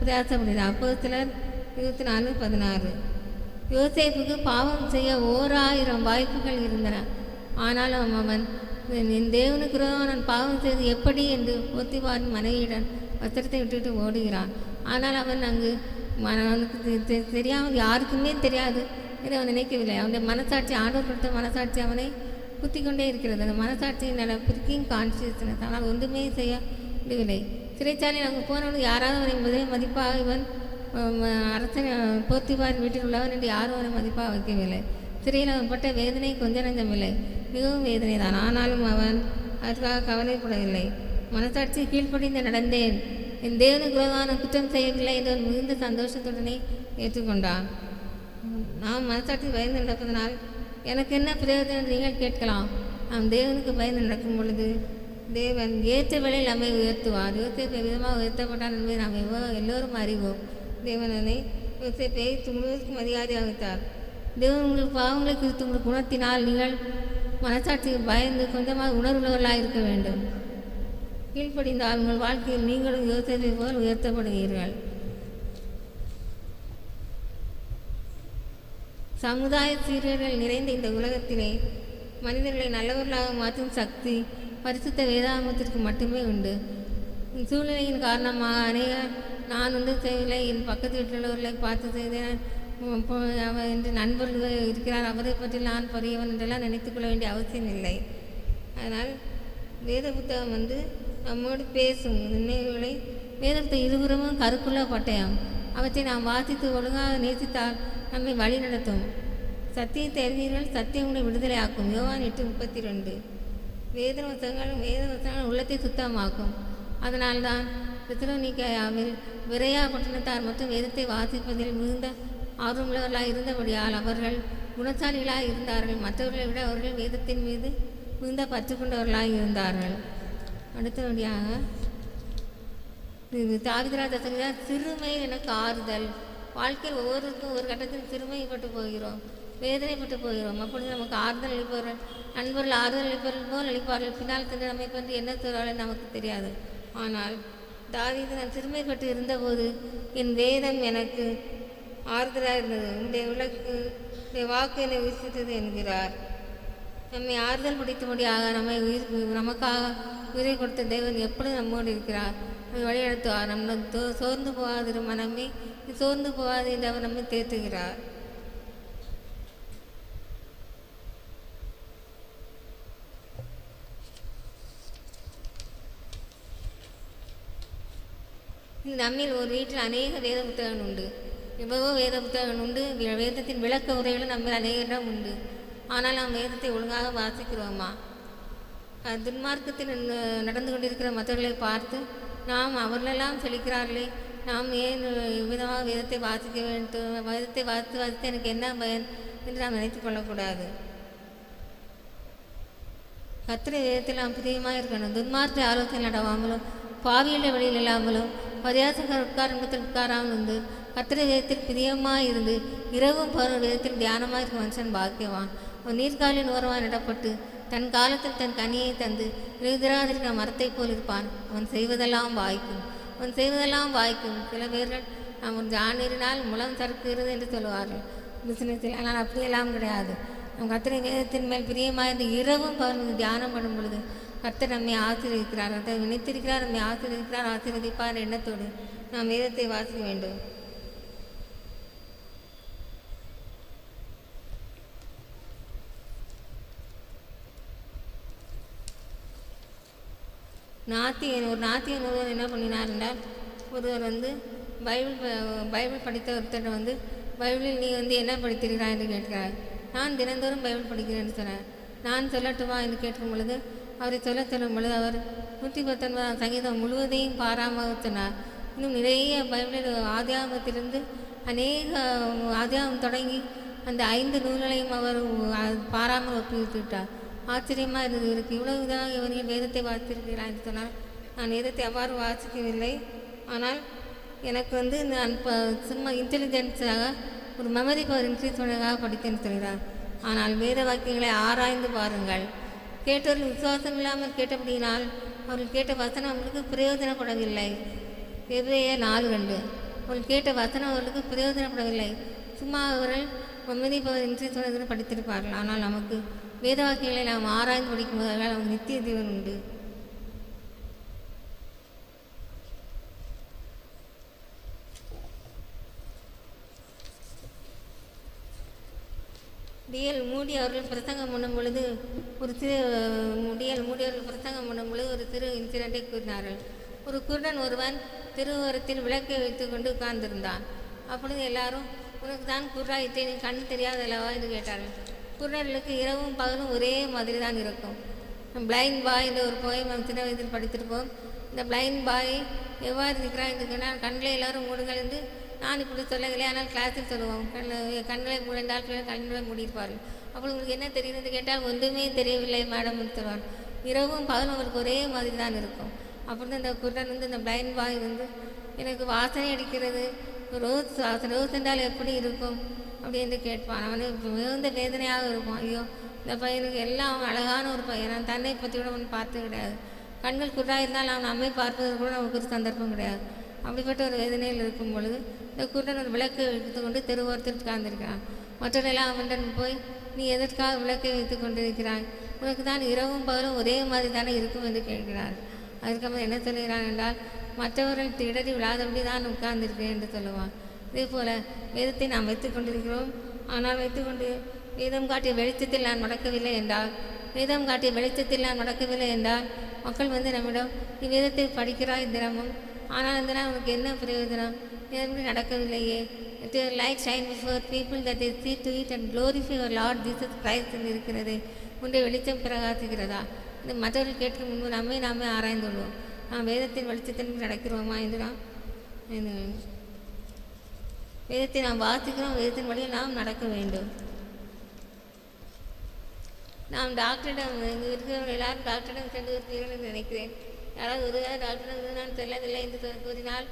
பிரயாசப்படுகிறார். அப்போஸ்தலர் 24:16. யோசேப்புக்கு பாவம் செய்ய 1000 வாய்ப்புகள் இருந்தன. ஆனாலும் அவன் என் தேவனுக்கு நான் பாவம் செய்து எப்படி என்று போத்திபாரின் மனைவியுடன் வஸ்திரத்தை விட்டுவிட்டு ஓடுகிறான். ஆனால் அவன் அங்கு அவனுக்கு தெரியாமல் யாருக்குமே தெரியாது என்று அவன் நினைக்கவில்லை. அவனுடைய மனசாட்சி, ஆண்டவர் கொடுத்த மனசாட்சி அவனை குத்தி கொண்டே இருக்கிறது. அந்த மனசாட்சியின் பிரிக்கிங் கான்சியஸ்னஸ். ஆனால் ஒன்றுமே செய்ய முடியவில்லை. சிறைச்சாலையில் அங்கே போனவனுக்கு யாராவது அவனை முதலில் மதிப்பாக இவன் அரசன் போத்திபாரின் வீட்டில் உள்ளவன் என்று யாரும் அவனை மதிப்பாக வைக்கவில்லை. சிறையில் அவன் பட்ட வேதனை கொஞ்சம் நஞ்சமில்லை, மிகவும் வேதனை தான். ஆனாலும் அவன் அதற்காக கவலைப்படவில்லை. மனசாட்சி கீழ்ப்படிந்து நடந்தேன், என் தேவனுக்கு விரோதமான குற்றம் செய்யவில்லை என்று மிகுந்த சந்தோஷத்துடனே ஏற்றுக்கொண்டான். நாம் மனசாட்சி பயந்து நடப்பதனால் எனக்கு என்ன பிரயோஜனம் நீங்கள் கேட்கலாம். நாம் தேவனுக்கு பயந்து நடக்கும் பொழுது தேவன் ஏற்ற வேளையில் நம்மை உயர்த்துவார். யோசேப்பை விதமாக உயர்த்தப்பட்டான் என்பதை நாம் எல்லோரும் அறிவோம். தேவனனை யோசேப்பை முழுவதற்கும் அதிகாரியாக வைத்தார். தேவன் உங்களுக்கு பாவங்களை குறித்து உங்களுக்கு உணர்த்தினால் நீங்கள் மனசாட்சிக்கு பயந்து கொஞ்சமாக உணர்வுள்ளவர்களாக இருக்க வேண்டும். கீழ்ப்படிந்தால் உங்கள் வாழ்க்கையில் நீங்களும் யோசேப்பை போல் உயர்த்தப்படுவீர்கள். சமுதாய சீரியர்கள் நிறைந்த இந்த உலகத்திலே மனிதர்களை நல்லவர்களாக மாற்றும் சக்தி பரிசுத்த வேதாகமத்திற்கு மட்டுமே உண்டு. சூழ்நிலையின் காரணமாக அநேகர் நான் செய்யவில்லை, என் பக்கத்து வீட்டில் உள்ளவர்களை பார்த்து செய்தேன், அவன் என்று நண்பர்கள் இருக்கிறார், அவரை பற்றி நான் பெரியவன் என்றெல்லாம் நினைத்துக்கொள்ள வேண்டிய அவசியம் இல்லை. அதனால் வேத புத்தகம் நம்மோடு பேசும் நினைவுகளை. வேத புத்தகம் இருபுறமும் கருக்குள்ள பட்டயம். அவற்றை நாம் வாசித்து ஒழுங்காக நேசித்தால் நம்மை வழி நடத்தும். சத்தியத்தை அறிவீர்கள், சத்தியம் உங்களை விடுதலை ஆக்கும். யோவான் 8:32. வேத வசனங்கள் உள்ளத்தை சுத்தமாக்கும். அதனால்தான் தெசலோனிக்கேயாவில் பெரேயா பட்டணத்தார் மற்றும் வேதத்தை வாசிப்பதில் மிகுந்த ஆர்வமுள்ளவர்களாக இருந்தபடியால் அவர்கள் குணசாலிகளாக இருந்தார்கள். மற்றவர்களை விட அவர்கள் வேதத்தின் மீது மிகுந்த பற்று கொண்டவர்களாக இருந்தார்கள். அடுத்தபடியாக தாவீது சொல்கிறார், சிறுமை எனக்கு ஆறுதல். வாழ்க்கையில் ஒவ்வொருவருக்கும் ஒரு கட்டத்தில் சிறுமைப்பட்டு போகிறோம், வேதனைப்பட்டு போகிறோம். அப்பொழுது நமக்கு ஆறுதல் அளிப்பவர்கள், நண்பர்கள் ஆறுதல் அளிப்பவர்கள் போல் அளிப்பார்கள். பின்னால் சென்று நம்மை பற்றி என்ன சொல்வார்கள் நமக்கு தெரியாது. ஆனால் தாவீது, நான் சிறுமைப்பட்டு இருந்தபோது என் வேதம் எனக்கு ஆறுதலாக இருந்தது, உடைய வாக்கு என்னை உயிர்ப்பித்தது என்கிறார். நம்மை ஆறுதல் படுத்தும்படியாக நமக்காக உயிரை கொடுத்த தேவன் எப்பொழுது நம்மோடு இருக்கிறார், நம்மை வழிநடத்துவார். நம்ம சோர்ந்து போகாதிரு மனமே, சோர்ந்து போகாது என்று அவர் நம்மை தேற்றுகிறார். நம்மில் ஒரு வீட்டில் அநேக வேத புத்தகங்கள் உண்டு, எவ்வளவோ வேத புத்தகங்கள் உண்டு. வேதத்தின் விளக்க உரைகளும் நம்மில் அநேக இடம் உண்டு. ஆனால் நாம் வேதத்தை ஒழுங்காக வாசிக்கிறோமா? துன்மார்க்கத்தில் நடந்து கொண்டிருக்கிற மற்றவர்களை பார்த்து நாம் அவர்களெல்லாம் செழிக்கிறார்களே, நாம் ஏன் விதமாக வேதத்தை வாசிக்க வேண்டும், வேதத்தை வாசித்து எனக்கு என்ன பயன் என்று நாம் நினைத்து கொள்ளக்கூடாது. கர்த்தருடைய வேதத்தில் நாம் பிரியமாக இருக்கணும். துன்மார்க்க ஆலோசனை நடவாமலும், பாவியுள்ள வழியில் இல்லாமலும், பரியாசகர் உட்காரத்தில் உட்காராமல் இருந்து கர்த்தருடைய வேதத்தில் பிரியமாக இருந்து இரவும் பகலும் வேதத்தில் தியானமாக இருக்க மனுஷன் பாக்கியவான். அவன் நீர்காலின் ஓரமாக நடப்பட்டு தன் காலத்தில் தன் கனியை தந்து எழுதிராதிருக்கிற மரத்தை போல் இருப்பான். அவன் செய்வதெல்லாம் வாய்க்கும், அவன் செய்வதெல்லாம் வாய்க்கும். சில பேர்கள் நாம் ஒரு ஆணினால் முளம் சறுக்குகிறது என்று சொல்லுவார்கள் பிசினஸில். ஆனால் அப்படியெல்லாம் கிடையாது. நம் கர்த்தருடைய வேதத்தின் மேல் பிரியமாக இருந்து இரவும் பகலும் தியானம் பண்ணும் பொழுது கர்த்தர் நம்மை ஆசீர்வதிக்கிறார், அதை நினைத்திருக்கிறார், நம்மை ஆசீர்வதிக்கிறார், ஆசீர்வதிப்பார் எண்ணத்தோடு நாம் வேதத்தை வாசிக்க வேண்டும். ஒரு நாத்தியன் ஒருவர் என்ன பண்ணினார் என்றால், ஒருவர் பைபிள் படித்த ஒருத்தர் பைபிளில் நீ என்ன படித்திருக்கிறாய் என்று கேட்கிறார். நான் தினந்தோறும் பைபிள் படிக்கிறேன் என்று சொன்னார். நான் சொல்லட்டுமா என்று கேட்கும் பொழுது, அவரை சொல்லும் பொழுது அவர் 119 சங்கீதம் முழுவதையும் பாராமல் சொன்னார். இன்னும் நிறைய பைபிளில் ஆதியாகமத்திலிருந்து அநேக ஆதியாகம் தொடங்கி அந்த 5 நூல்களையும் அவர் பாராமல் ஒப்புவித்து விட்டார். ஆச்சரியமாக இருந்தது. இவருக்கு இவ்வளவு இதாக இவர்கள் வேதத்தை வாசித்திருக்கிறார் என்று சொன்னால், நான் வேதத்தை அவ்வாறு வாசிக்கவில்லை. ஆனால் எனக்கு நான் சும்மா இன்டெலிஜென்ஸாக ஒரு மெமரி பவர் இன்க்ரீஸ் பண்ணதாக படித்தேன்னு சொல்கிறார். ஆனால் வேத வாக்கியங்களை ஆராய்ந்து பாருங்கள். கேட்டவர்கள் விசுவாசம் இல்லாமல் கேட்டபடியினால் அவர்கள் கேட்ட வசனம் அவர்களுக்கு பிரயோஜனப்படவில்லை. எபிரேயர் 4:2. அவர்கள் கேட்ட வசனம் அவர்களுக்கு பிரயோஜனப்படவில்லை. சும்மா அவர்கள் மெமரி பவர் இன்க்ரீஸ் பண்ணதுன்னு படித்திருப்பார்கள். ஆனால் நமக்கு வேத வாக்கியங்களை நாம் ஆராய்ந்து படிக்கும் போது நமக்கு நித்திய ஜீவன் உண்டு. டிஎல் மூடி அவர்கள் பிரசங்கம் பண்ணும் பொழுது ஒரு சிறு இன்சிடென்ட்டை கூறினார்கள். ஒரு குருடன் ஒருவன் திருவோரத்தில் விளக்கை வைத்து கொண்டு உட்கார்ந்திருந்தான். அப்பொழுது எல்லாரும், உனக்கு தான் குருடாயிட்டே, நீ கண் தெரியாதல்லவா என்று கேட்டார்கள். குருடர்களுக்கு இரவும் பகலும் ஒரே மாதிரி தான் இருக்கும். பிளைண்ட் பாய் என்ற ஒரு போய் நாம் சின்ன வயதில் படித்திருப்போம். இந்த பிளைண்ட் பாய் எவ்வாறு இருக்கிறான் என்று சொன்னால், கண்களை எல்லோரும் மூடுங்கள் என்று நான் இப்படி சொல்லவில்லை, ஆனால் கிளாஸில் சொல்லுவோம். கண்களை மூடினால் கண்களை மூடியிருப்பார்கள். அப்போ உங்களுக்கு என்ன தெரியுது என்று கேட்டால், ஒன்றுமே தெரியவில்லை மேடம் என்று சொல்வார். இரவும் பகலும் அவருக்கு ஒரே மாதிரி தான் இருக்கும். அப்படி இந்த குருடன் இந்த பிளைண்ட் பாய் எனக்கு வாசனை அடிக்கிறது, ரோஸ் என்றால் எப்படி இருக்கும் அப்படி என்று கேட்பான். அவனுக்கு மிகுந்த வேதனையாக இருக்கும். ஐயோ, இந்த பையனுக்கு எல்லாம் அழகான ஒரு பையன், நான் தன்னை பற்றி கூட அவன் பார்த்தது கிடையாது. கண்கள் குருடாக இருந்தால் அவன் அம்மை பார்ப்பது கூட நமக்கு ஒரு சந்தர்ப்பம் கிடையாது. அப்படிப்பட்ட ஒரு வேதனையில் இருக்கும் பொழுது இந்த குருடன் ஒரு விளக்கை வைத்து கொண்டு தெருவோரத்தில் உட்கார்ந்திருக்கிறான். மற்றவர்களெல்லாம் அவனிடம் போய், நீ எதற்காக விளக்கை வைத்து கொண்டிருக்கிறாய், உனக்கு தான் இரவும் பகலும் ஒரே மாதிரி தானே இருக்கும் என்று கேட்கிறார். அதுக்கப்புறம் என்ன சொல்கிறான் என்றால், மற்றவர்கள் இடறி விழாதபடி தான் உட்கார்ந்திருக்கிறேன் என்று சொல்லுவான். இதே போல் வேதத்தை நாம் வைத்து கொண்டிருக்கிறோம். ஆனால் வைத்துக்கொண்டு வேதம் காட்டிய வெளிச்சத்தில் நான் நடக்கவில்லை என்றால் மக்கள் நம்மிடம், நீ வேதத்தை படிக்கிறாய் தினமும், ஆனால் வந்து உனக்கு என்ன பிரயோஜனம், எதுவுமே நடக்கவில்லையே. Your light shine before people that they see to it and glorify your Lord Jesus Christ என்று இருக்கிறது. உன்னுடைய வெளிச்சம் பிரகாசிக்கிறதா? இந்த மற்றவர்கள் கேட்க முன்பு நாமே ஆராய்ந்து கொள்வோம். நாம் வேதத்தின் வெளிச்சத்தின் நடக்கிறோமா என்று வேதத்தை நாம் வாசிக்கிறோம், வேதத்தின் வழியில் நாம் நடக்க வேண்டும். நாம் டாக்டரிடம் இங்கே இருக்கிறவங்க எல்லாரும் டாக்டரிடம் சென்று வருவீர்கள் என்று நினைக்கிறேன். யாராவது ஒரு டாக்டரிடம் நான் செல்லவில்லை என்று கூறினால்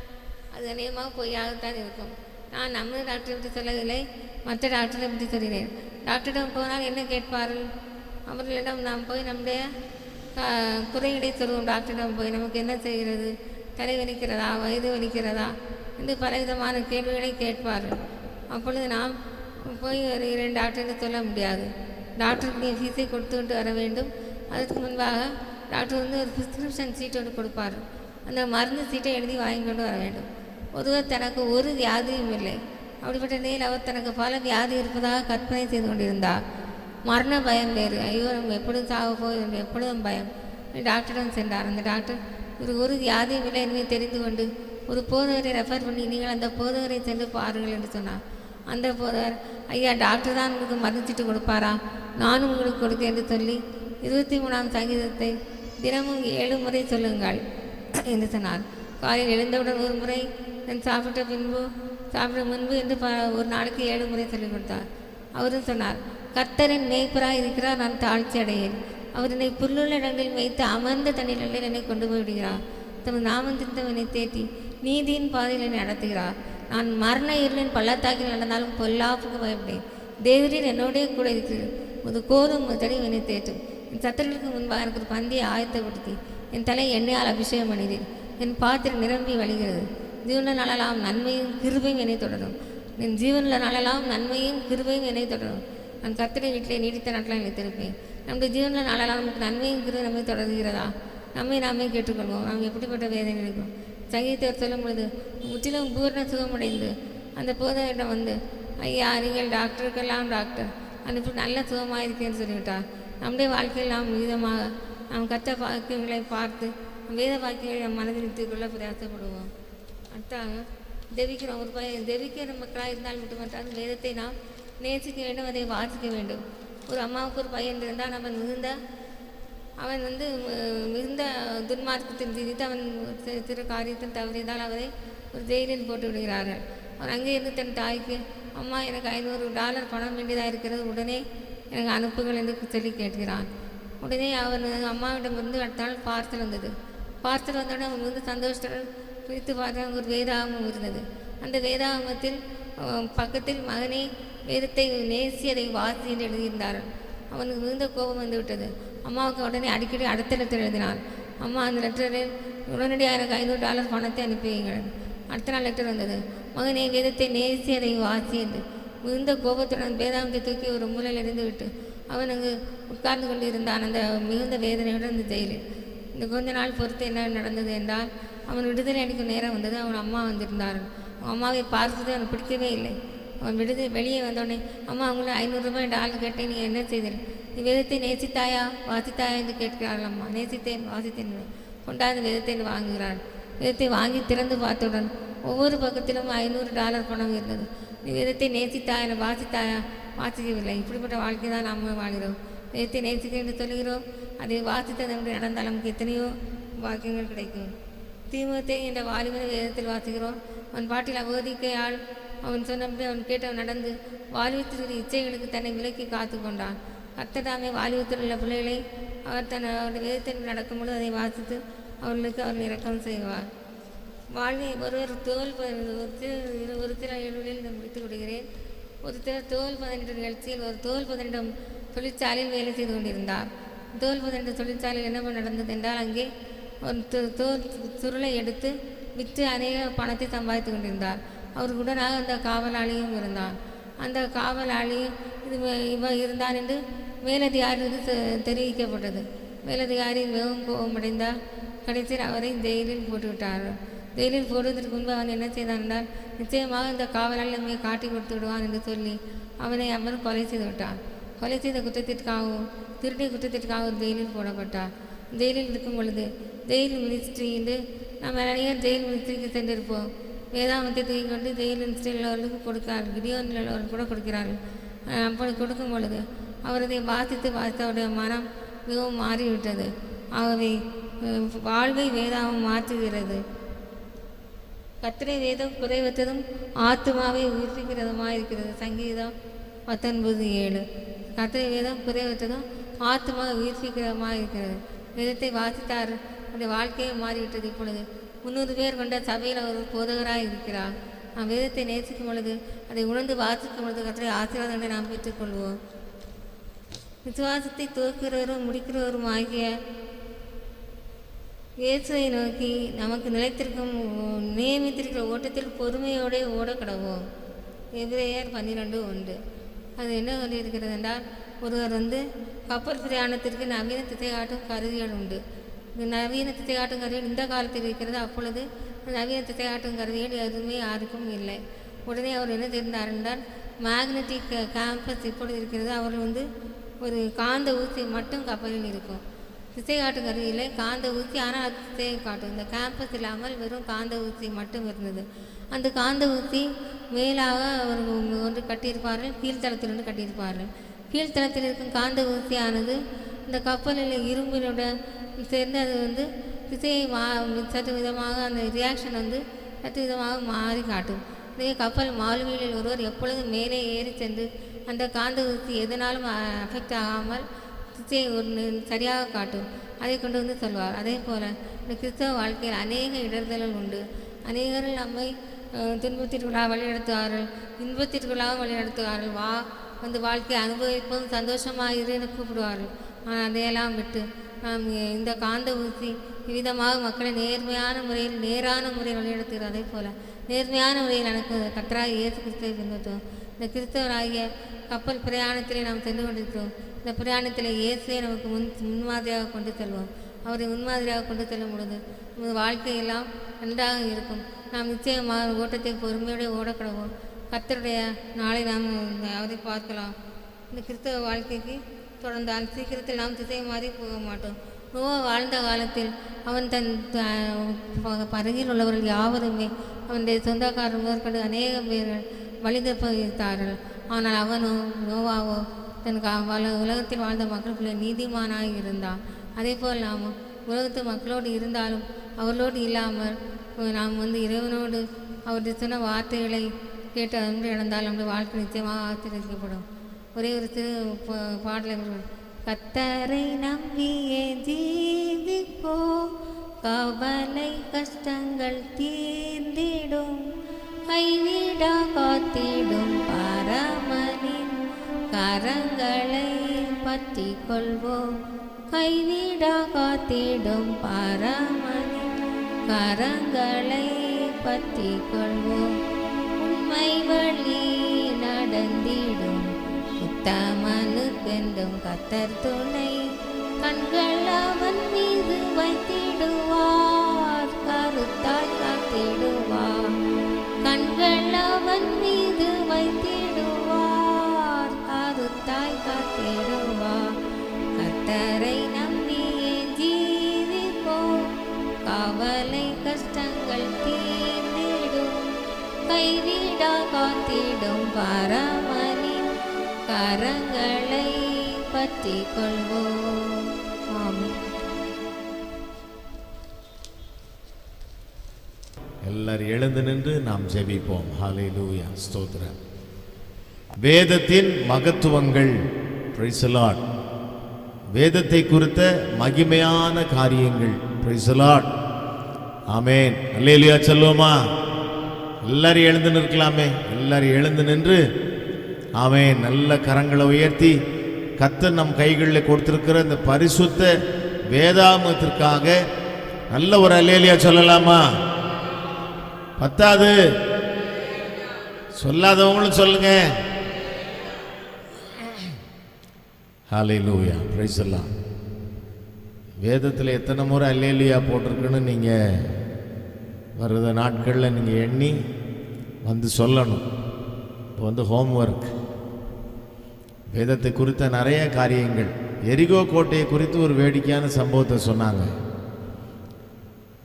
அது அநேகமாக பொய்யாகத்தான் இருக்கும். நான் நம்ம டாக்டரை பற்றி சொல்லவில்லை, மற்ற டாக்டரை பற்றி சொல்கிறேன். டாக்டரிடம் போனால் என்ன கேட்பார்கள்? அவர்களிடம் நாம் போய் நம்முடைய குறைகளை சொல்வோம். டாக்டரிடம் போய் நமக்கு என்ன செய்கிறது, தலை வலிக்கிறதா, வயது வலிக்கிறதா என்று பலவிதமான கேள்விகளை கேட்பார்கள். அப்பொழுது நாம் போய் வருகிறேன் டாக்டர்னு சொல்ல முடியாது. டாக்டருக்கு ஃபீஸை கொடுத்துக்கிட்டு வர வேண்டும். அதுக்கு முன்பாக டாக்டர் வந்து ஒரு ப்ரிஸ்கிரிப்ஷன் சீட் ஒன்று கொடுப்பார். அந்த மருந்து சீட்டை எழுதி வாங்கி கொண்டு வர வேண்டும். ஒருவர் தனக்கு ஒரு வியாதியும் இல்லை, அப்படிப்பட்ட நிலையில் அவர் தனக்கு பல வியாதி இருப்பதாக கற்பனை செய்து கொண்டிருந்தார். மரண பயம் வேறு. ஐயோ நம்ம எப்பொழுதும் சாக போய் எப்பொழுதும் பயம். டாக்டரிடம் சென்றார். அந்த டாக்டர் இவர் ஒரு வியாதியும் இல்லை என்பதை தெரிந்து கொண்டு ஒரு போதவரை ரெஃபர் பண்ணி நீங்கள் அந்த போதவரை சென்று பாருங்கள் என்று சொன்னார். அந்த போதவர், ஐயா டாக்டர் தான் உங்களுக்கு மருந்து சீட்டு கொடுப்பாரா, நானும் உங்களுக்கு கொடுக்க என்று சொல்லி 23ஆம் சங்கீதத்தை தினமும் 7 முறை சொல்லுங்கள் என்று சொன்னார். காலையில் எழுந்தவுடன் ஒரு முறை, சாப்பிட்ட முன்பு என்று ஒரு நாளைக்கு 7 முறை சொல்லிக் கொடுத்தார். அவரும் சொன்னார், கர்த்தரின் மேய்ப்பராக இருக்கிறார், நான் தாழ்ச்சி அடையேன். அவர் என்னை புல்லுள்ள இடங்களில் வைத்து அமர்ந்த தண்ணீரில் என்னை கொண்டு போய் விடுகிறார். தமது நாமத்தின் என்னை தேற்றி நீதியின் பாதையில் என்னை நடத்துகிறார். நான் மரண இருளின் பள்ளத்தாக்கில் நடந்தாலும் பொல்லாப்புக்கு பயப்படேன். தேவரீர் என்னோடய கூட இருக்கிறது. ஒரு கோரும் தடி என்னை தேற்றும். என் சத்தர்களுக்கு முன்பாக எனக்கு ஒரு பந்தியை ஆயத்தப்படுத்தி என் தலை எண்ணெயால் அபிஷேகம் பண்ணினேன். என் பாத்திரம் நிரம்பி வழிகிறது. ஜீவன நாளெல்லாம் நன்மையும் கிருபையும் என்னை தொடரும். என் ஜீவனில் நாளெல்லாம் நன்மையும் கிருபையும் என்னை தொடரும். நான் கர்த்தரை வீட்டிலே நீடித்த நாட்களை நினைத்திருப்பேன். நம்முடைய ஜீவனில் நாளெல்லாம் நமக்கு நன்மையும் கிருபை நம்மை தொடர்கிறதா? நாமே கேட்டுக்கொள்வோம். நாம் எப்படிப்பட்ட வேதனை இருக்கும். சங்கீதத்தை சொல்லும் பொழுது முற்றிலும் பூர்ண சுகமடைந்து அந்த போதவரிடம் வந்து, ஐயா நீங்கள் டாக்டருக்கெல்லாம் டாக்டர், அந்த நல்ல சுகமாக இருக்கேன்னு சொல்லிவிட்டார். நம்முடைய வாழ்க்கையில் நாம் விதமாக நாம் கற்ற வாக்கியங்களை பார்த்து வேத வாக்கியங்களை நம் மனதில் நிறுத்திக்கொள்ள பிரயாசப்படுவோம். அடுத்தாக தெவிக்கிறோம். ஒரு தெவிக்கிற மக்களாக இருந்தால் மட்டுமன்றால் வேதத்தை நாம் நேசிக்க வேண்டும், அதை வாசிக்க வேண்டும். ஒரு அம்மாவுக்கு ஒரு பையன் இருந்தால் அவன் மிகுந்த துன்மார்க்கத்தின் திரித்து அவன் சிறு காரியத்தில் தவறியதால் அவரை ஒரு ஜெயிலில் போட்டு விடுகிறார்கள். அவன் அங்கே இருந்து தன் தாய்க்கு, அம்மா எனக்கு $500 பணம் வேண்டியதாக இருக்கிறது, உடனே எனக்கு அனுப்புகள் என்று சொல்லி கேட்கிறான். உடனே அவன் அம்மாவிடமிருந்து அடுத்த நாள் பார்சல் வந்தது. பார்சல் வந்தவுடனே அவன் சந்தோஷத்துடன் பிரித்து பார்த்த ஒரு வேதாகமம் இருந்தது. அந்த வேதாகமத்தில் பக்கத்தில் மகனே வேதத்தை நேசி அதை வாசி என்று எழுதியிருந்தார்கள். அவனுக்கு மிகுந்த கோபம் வந்து விட்டது. அம்மாவுக்கு உடனே அடிக்கடி அடுத்த லெட்டர் எழுதினான். அம்மா அந்த லெட்டரில் உடனடியாக எனக்கு $500 பணத்தை அனுப்பியுங்கள். அடுத்த நாள் லெட்டர் வந்தது. மகனே வேதத்தை நேசி அதை வாசி என்று. மிகுந்த கோபத்துடன் வேதாகமத்தை தூக்கி ஒரு மூலையில் எறிந்து விட்டு அவன் அங்கு உட்கார்ந்து கொண்டு இருந்தான். அந்த மிகுந்த வேதனையுடன் இந்த ஜெயிலில். இந்த கொஞ்ச நாள் பொறுத்து என்ன நடந்தது என்றால், அவன் விடுதலை அளிக்கும் நேரம் வந்தது. அவன் அம்மா வந்திருந்தார்கள். அவன் அம்மாவை பார்த்தது அவனுக்கு பிடிக்கவே இல்லை. அவன் வெளியே வந்தோடனே, அம்மா அவங்கள $500 கேட்டேன், நீ என்ன செய்தேன்? நீ வேதத்தை நேசித்தாயா வாசித்தாயா என்று கேட்கிறார்கள். அம்மா நேசித்தேன் வாசித்தேன் கொண்டாந்து வேதத்தை வாங்குகிறாள். வேதத்தை வாங்கி திறந்து பார்த்தவுடன் ஒவ்வொரு பக்கத்திலும் $500 பணம் இருந்தது. நீ வேதத்தை நேசித்தாயா வாசித்தாயா? வாசிக்கவில்லை. இப்படிப்பட்ட வாழ்க்கை தான் நாம் வாழ்கிறோம். வேதத்தை நேசிக்க என்று சொல்கிறோம், அதை வாசித்தது என்று நடந்தால் நமக்கு எத்தனையோ வாக்கியங்கள் கிடைக்கும். தீமோத்தே என்ற வாலிபனை வேதத்தில் வாசிக்கிறோம். அவன் பாட்டில் அவதிக்கையால் அவன் சொன்னபடி அவன் கேட்டவன் நடந்து வாலிபத்தில் இச்சைகளுக்கு தன்னை விலக்கி காத்து கொண்டான். கர்த்ததாமே வாலிபத்தில் உள்ள பிள்ளைகளை அவர் அவருடைய வேதத்தில் நடக்கும்போது அதை வாசித்து அவர்களுக்கு அவர் இரக்கம் செய்வார். வாழ்வை ஒருவர் ஒரு சில எழுவில் முடித்துக் கொடுக்கிறேன். ஒரு தோல் 18 நிகழ்ச்சியில் ஒரு தோல் 18 தொழிற்சாலையில் வேலை செய்து கொண்டிருந்தார். தோல் 18 தொழிற்சாலையில் என்ன நடந்தது என்றால், அங்கே ஒரு தோல் சுருளை எடுத்து விற்று அநேக பணத்தை சம்பாதித்து கொண்டிருந்தார். அவருக்கு உடனாக அந்த காவலாளியும் இருந்தான். அந்த காவலாளி இவன் இருந்தான் என்று மேலதிகாரிக்கு தெரிவிக்கப்பட்டது. மேலதிகாரி மிகவும் கோபமடைந்தார். கடைசியில் அவரை ஜெயிலில் போட்டுவிட்டார். ஜெயிலில் போடுவதற்கு முன்பு அவன் என்ன செய்தான் என்றால், நிச்சயமாக இந்த காவலாளி நம்மை காட்டி கொடுத்து விடுவான் என்று சொல்லி அவனை அவர் கொலை செய்து விட்டான். கொலை செய்த குற்றத்திற்காகவும் திருட்டிய குற்றத்திற்காக ஒரு ஜெயிலில் போடப்பட்டார். ஜெயிலில் இருக்கும் பொழுது ஜெயில் மினிஸ்ட்ரி என்று நம்ம நிறைய ஜெயில் மினிஸ்ட்ரிக்கு சென்றிருப்போம். வேதாமத்தை தூக்கி கொண்டு ஜெயில் மினிஸ்ட்ரியில் உள்ளவர்களுக்கு கொடுக்கிறார்கள், கிடியோனில் உள்ளவர்கள் கூட கொடுக்கிறார்கள். அப்படி கொடுக்கும் பொழுது அவரதை வாசித்து அவருடைய மனம் மிகவும் மாறிவிட்டது. ஆகவே வாழ்வை வேதாமம் மாற்றுகிறது. கர்த்தருடைய வேதம் குறைவற்றதும் ஆத்துமாவை உயிர்ப்பிக்கிறதுமாக இருக்கிறது. சங்கீதம் 19:7. கர்த்தருடைய வேதம் குறைவற்றதும் ஆத்துமாவை உயிர்ப்பிக்கிறதுமாக இருக்கிறது. வேதத்தை வாசித்தார், அவருடைய வாழ்க்கையை மாறிவிட்டது. இப்பொழுது 300 பேர் கொண்ட சபையில் அவர் போதகராக இருக்கிறார். நாம் வேதத்தை நேசிக்கும் பொழுது, அதை உணர்ந்து வாசிக்கும் பொழுது கர்த்தருடைய ஆசீர்வாதங்களை நாம் பெற்றுக்கொள்வோம். விசுவாசத்தை துவக்கிறவரும் முடிக்கிறவரும் ஆகிய இயேசுவை நோக்கி நமக்கு நியமித்திருக்கிற ஓட்டத்தில் பொறுமையோடு ஓடக்கடவோம். எபிரேயர் 12:1. அது என்ன சொல்லியிருக்கிறது என்றால், ஒருவர் கப்பல் பிரயாணத்திற்கு நவீன திசைகாட்டும் கருவிகள் உண்டு. நவீன திசைகாட்டும் கருவிகள் இந்த காலத்தில் இருக்கிறது. அப்பொழுது நவீன திசைகாட்டும் கருவிகள் எதுவுமே யாருக்கும் இல்லை. உடனே அவர் என்ன தெரிந்தார் என்றால், மேக்னெட்டிக் கேம்பஸ் இப்பொழுது இருக்கிறது. அவர் ஒரு காந்த ஊசி மட்டும் கப்பலில் இருக்கும். திசை காட்டும் கருவி இல்லை, காந்த ஊசி. ஆனால் அது திசையை காட்டும். இந்த கேம்பஸ் இல்லாமல் வெறும் காந்த ஊசி மட்டும் இருந்தது. அந்த காந்த ஊசி மேலாக ஒன்று கட்டியிருப்பார்கள், கீழ்த்தளத்தில் கட்டியிருப்பார்கள். கீழ்த்தளத்தில் இருக்கும் காந்த ஊசியானது இந்த கப்பலில் இரும்பினோட சேர்ந்து அது திசையை சற்று விதமாக அந்த ரியாக்ஷன் சற்று விதமாக மாறி காட்டும். இதே கப்பல் மாலுமிகளில் ஒருவர் எப்பொழுதும் மேலே ஏறி சென்று அந்த காந்த ஊசி எதனாலும் அஃபெக்ட் ஆகாமல் திசையை சரியாக காட்டும். அதை கொண்டு சொல்வார். அதே போல் இந்த கிறிஸ்தவ வாழ்க்கையில் அநேக இடர்தல்கள் உண்டு. அநேகர்கள் நம்மை துன்பத்திற்குள்ளாக வழிநடத்துவார்கள், இன்பத்திற்குள்ளாக வழிநடத்துவார்கள். வாழ்க்கையை அனுபவிப்போம், சந்தோஷமாக இருன்னு கூப்பிடுவார்கள். ஆனால் அதையெல்லாம் விட்டு நாம் இந்த காந்த ஊசி விதமாக மக்களை நேரான முறையில் வழிநடத்துகிறோம். அதே போல் நேர்மையான முறையில் எனக்கு கர்த்தராக இயேசு கிறிஸ்துவை பின்பற்றுவோம். இந்த கிறிஸ்தவராகிய கப்பல் பிரயாணத்திலே நாம் சென்று கொண்டிருக்கிறோம். இந்த பிரயாணத்தில் இயேசுவை நமக்கு முன்மாதிரியாக கொண்டு செல்வோம். அவரை முன்மாதிரியாக கொண்டு செல்லும் பொழுது நமது வாழ்க்கையெல்லாம் நன்றாக இருக்கும். நாம் நிச்சயமாக ஓட்டத்தை பொறுமையோடு ஓடக்கடவோம். கர்த்தருடைய நாளை நாம் அவரை பார்க்கலாம். இந்த கிறிஸ்தவ வாழ்க்கைக்கு தொடர்ந்தால் சீக்கிரத்தில் நாம் திசை மாறி போக மாட்டோம். நோவா வாழ்ந்த காலத்தில் அவன் தன் பருகில் உள்ளவர்கள் யாவருமே அவனுடைய சொந்தக்காரர் முதற்கொண்டு அநேக பேர்கள் வழிதப்பித்தார்கள். ஆனால் நோவாவோ தன் உலகத்தில் வாழ்ந்த மக்களுக்குள்ளே நீதிமானாக இருந்தான். அதே போல் நாம் உலகத்து மக்களோடு இருந்தாலும் அவர்களோடு இல்லாமல் நாம் இறைவனோடு அவருடைய சொன்ன வார்த்தைகளை கேட்டு அன்பு இழந்தால் நம்முடைய வாழ்க்கை நிச்சயமாக ஆசீர்வதிக்கப்படும். ஒரே ஒரு சிறு பாடலை, கர்த்தரை நம்பியே ஜீவிப்போ, கவலை கஷ்டங்கள் தீர்ந்திடும், கைவிடா காத்திடும் பரமனின் கரங்களை பற்றி கொள்வோம். கைவிடா காத்திடும் பரமனின் கரங்களை பற்றி கொள்வோம். உண்மை வழி நடந்திடும் உத்தமனுக்கென்றும் கர்த்தர் துணை. கண்கள் அவன் மீது வைத்திடுவார், கருத்தாய் காத்திடுவார். கண்கள் அவன் மீது வைத்திடுவார், கருத்தாய் காத்திடுவார். கர்த்தரை நம்பியே ஜீவிப்போம், கவலை கஷ்டங்கள் தீர்ந்திடும், கைவிடா காத்திடும் பரமனின் கரங்களை பற்றி கொள்வோம். ஆமென். எல்லாரும் எழுந்து நின்று நாம் ஜெபிப்போம். ஹல்லேலூயா, ஸ்தோத்திரம். வேதத்தின் மகத்துவங்கள், பிரைஸ் தி லார்ட். வேதத்தை குறித்த மகிமையான காரியங்கள், பிரைஸ் தி லார்ட். ஆமென். அல்லேலூயா சொல்லுவோமா? எல்லாரும் எழுந்து நிற்கலாமே. எல்லாரும் எழுந்து நின்று ஆமென். நல்ல கரங்களை உயர்த்தி கர்த்தர் நம் கைகளில் கொடுத்திருக்கிற இந்த பரிசுத்த வேதாகமத்திற்காக நல்ல ஒரு அல்லேலூயா சொல்லலாமா? பத்தாது சொல்லாதவங்களும் சொல்லுங்க. ஹல்லேலூயா, பிரைஸ் தி லார்ட். வேதத்தில் எத்தனை முறை அல்லேலூயா போட்டிருக்குன்னு நீங்கள் வருத நாட்களில் நீங்கள் எண்ணி சொல்லணும். இப்போ ஹோம்ஒர்க். வேதத்தை குறித்த நிறைய காரியங்கள். எரிகோ கோட்டையை குறித்து ஒரு வேடிக்கையான சம்பவத்தை சொன்னாங்க.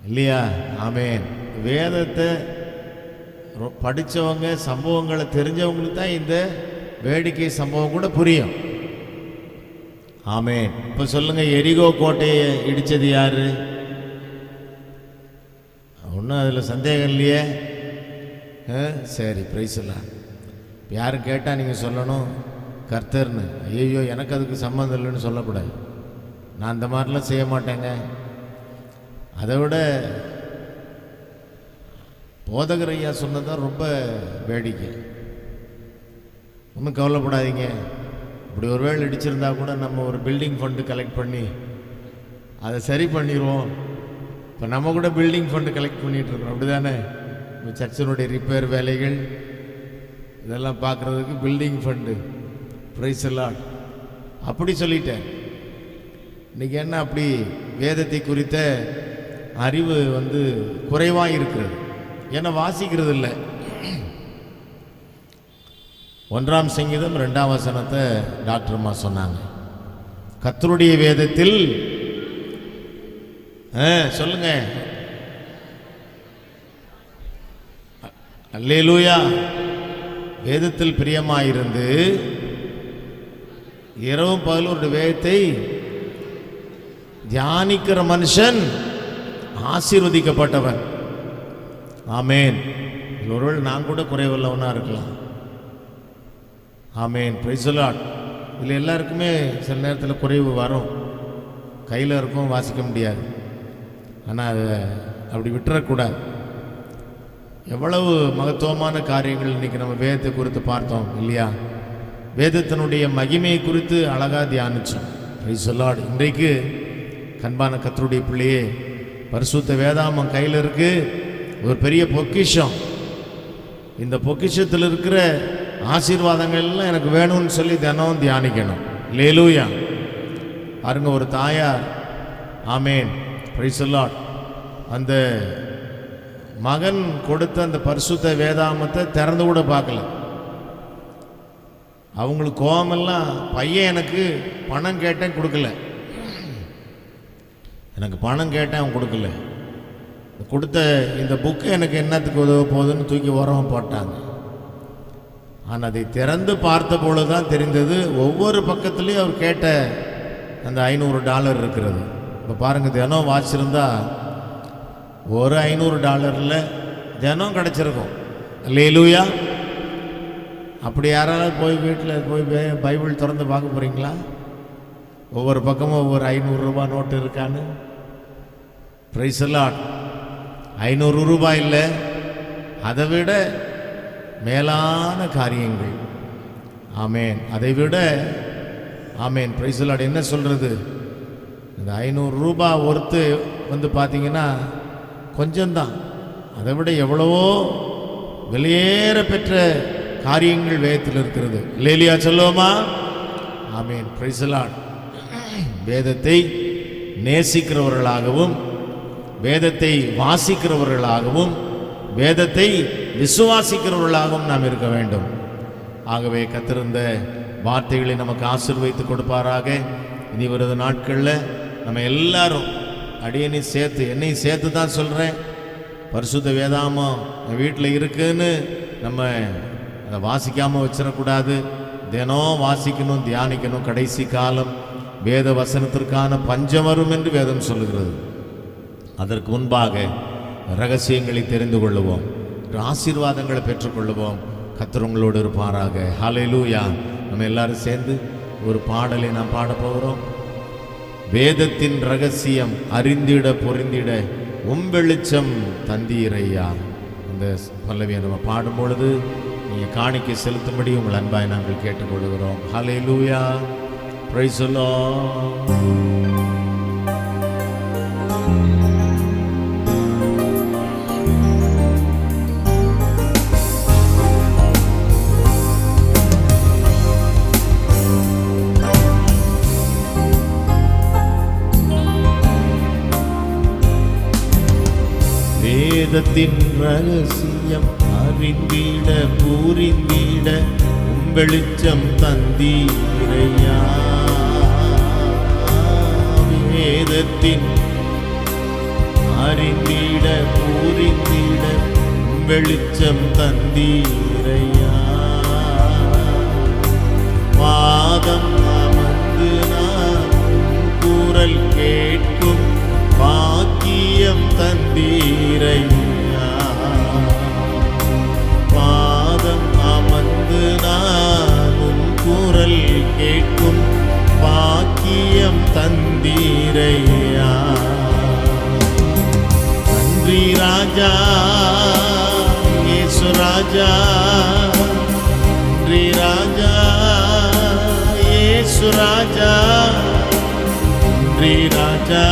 இல்லையா? ஆமென். வேதத்தை படித்தவங்க, சம்பவங்களை தெரிஞ்சவங்களுக்கு தான் இந்த வேடிக்கை சம்பவம் கூட புரியும். ஆமென். இப்போ சொல்லுங்க, எரிகோ கோட்டையை இடித்தது யாரு? ஒன்றும் அதில் சந்தேகம் இல்லையே. சரி, பிரைஸ் எல்லாம் யாரும் கேட்டால் நீங்கள் சொல்லணும் கர்த்தர்னு. ஐயோ எனக்கு அதுக்கு சம்மந்தம் இல்லைன்னு சொல்லக்கூடாது. நான் அந்த மாதிரிலாம் செய்ய மாட்டேங்க. அதை விட போதகர் ஐயா சொன்னதான் ரொம்ப வேடிக்கை. ஒன்றும் கவலைப்படாதீங்க, இப்படி ஒரு வேளை இடிச்சிருந்தா கூட நம்ம ஒரு பில்டிங் ஃபண்டு கலெக்ட் பண்ணி அதை சரி பண்ணிடுவோம். இப்போ நம்ம கூட பில்டிங் ஃபண்டு கலெக்ட் பண்ணிகிட்ருக்கோம், அப்படி தானே? இப்போ சர்ச்சினுடைய ரிப்பேர் வேலைகள் இதெல்லாம் பார்க்குறதுக்கு பில்டிங் ஃபண்டு. பிரைஸ் எல்லாம் அப்படி சொல்லிட்டேன். இன்றைக்கி என்ன, அப்படி வேதத்தை குறித்த அறிவு குறைவாக இருக்கிறது. ஏன்னா வாசிக்கிறது இல்லை. 1ஆம் சங்கீதம் 2ஆம் வசனத்தை டாக்டர்மா சொன்னாங்க. கர்த்தருடைய வேதத்தில் சொல்லுங்க, அல்லேலூயா, வேதத்தில் பிரியமாயிருந்து இரவும் பகலும் வேதத்தை தியானிக்கிற மனுஷன் ஆசீர்வதிக்கப்பட்டவன். ஆமேன். ஒருவேளை நான் கூட குறைவுள்ளவனாக இருக்கலாம். ஆமேன். Praise the Lord. இதில் எல்லாருக்குமே சில நேரத்தில் குறைவு வரும். கையில் இருக்கும், வாசிக்க முடியாது. ஆனால் அதை அப்படி விட்டுறக்கூடாது. எவ்வளவு மகத்துவமான காரியங்கள் இன்றைக்கி நம்ம வேதத்தை குறித்து பார்த்தோம் இல்லையா? வேதத்தினுடைய மகிமையை குறித்து அழகாக தியானித்தோம். Price the Lord. இன்றைக்கு கண்பான கர்த்தருடைய பிள்ளையே, பரிசுத்த வேதாமம் கையில் இருக்குது, ஒரு பெரிய பொக்கிஷம். இந்த பொக்கிஷத்தில் இருக்கிற ஆசீர்வாதங்கள்லாம் எனக்கு வேணும்னு சொல்லி தினம் தியானிக்கணும். அல்லேலூயா. பாருங்க, ஒரு தாயார், ஆமேன், பிரைஸ் தி லார்ட், அந்த மகன் கொடுத்த அந்த பரிசுத்த வேதாமத்தை திறந்து கூட பார்க்கல. அவங்களுக்கு கோபமெல்லாம், பையன் எனக்கு பணம் கேட்டேன் கொடுக்கல, எனக்கு பணம் கேட்டேன் அவன் கொடுக்கல, கொடுத்த இந்த புக்கு எனக்கு என்னத்துக்கு உதவ போகுதுன்னு தூக்கி உரம் போட்டாங்க. ஆனால் அதை திறந்து பார்த்த பொழுது தான் தெரிந்தது, ஒவ்வொரு பக்கத்துலேயும் அவர் கேட்ட அந்த $500 இருக்கிறது. இப்போ பாருங்கள், தினம் வாசிச்சிருந்தா ஒரு $500 தினம் கிடச்சிருக்கும். அல்லேலூயா. அப்படி யாராவது போய் வீட்டில் போய் பைபிள் திறந்து பார்க்க போகிறீங்களா? ஒவ்வொரு பக்கமும் ஒவ்வொரு $500 நோட்டு இருக்கான்னு. Price the Lord. $500 இல்லை, அதை விட மேலான காரியங்கள். ஆமேன். அதை விட, ஆமேன், பிரைஸ் தி லார்ட். என்ன சொல்கிறது, இந்த $500 ஒர்த்து பார்த்தீங்கன்னா கொஞ்சம்தான். அதை விட எவ்வளவோ வெளியேற பெற்ற காரியங்கள் வேதத்தில் இருக்கிறது. லேலியா சொல்லுவோமா? ஆமேன். Praise the Lord. வேதத்தை நேசிக்கிறவர்களாகவும், வேதத்தை வாசிக்கிறவர்களாகவும், வேதத்தை விசுவாசிக்கிறவர்களாகவும் நாம் இருக்க வேண்டும். ஆகவே கர்த்தர் வார்த்தைகளை நமக்கு ஆசீர்வதித்து கொடுப்பாராக. இனி வருது நாட்களில் நம்ம எல்லாரும், அடியனை சேர்த்து, என்னையும் சேர்த்து தான் சொல்கிறேன், பரிசுத்த வேதாமம் வீட்டில் இருக்குன்னு நம்ம அதை வாசிக்காமல் வச்சிடக்கூடாது. தினம் வாசிக்கணும், தியானிக்கணும். கடைசி காலம் வேத வசனத்திற்கான பஞ்சம் வரும் என்று வேதம் சொல்லுகிறது. அதற்கு முன்பாக ரகசியங்களை தெரிந்து கொள்ளுவோம், ஆசீர்வாதங்களை பெற்றுக்கொள்ளுவோம். கர்த்தர் உங்களோடு இருப்பாராக. ஹல்லேலூயா. நம்ம எல்லாரும் சேர்ந்து ஒரு பாடலை நாம் பாடப் போகிறோம். வேதத்தின் ரகசியம் அறிந்திட பொருந்திட வெளிச்சம் தந்தீரையா. இந்த பல்லவியை நம்ம பாடும் பொழுது நீங்கள் காணிக்கை செலுத்தும்படி உங்கள் அன்பாய் நாங்கள் கேட்டுக்கொள்கிறோம். ஹல்லேலூயா. Praise the Lord. வேதத்தின் ரகசியம் அறிந்திட புரிந்திட வெளிச்சம் தந்தீரையா. வேதத்தின் அறிந்திட பூரிந்திட வெளிச்சம் தந்தீரையா. பாதம் அமர்ந்து நான் குரல் கேட்கும் பாக்கியம் தந்தீரையா. பாதம் அமர்ந்து நான் குரல் கேட்கும் பாக்கியம் தந்தீரையா. நன்றி ராஜா இயேசு ராஜா, நன்றி ராஜா இயேசு ராஜா, நன்றி ராஜா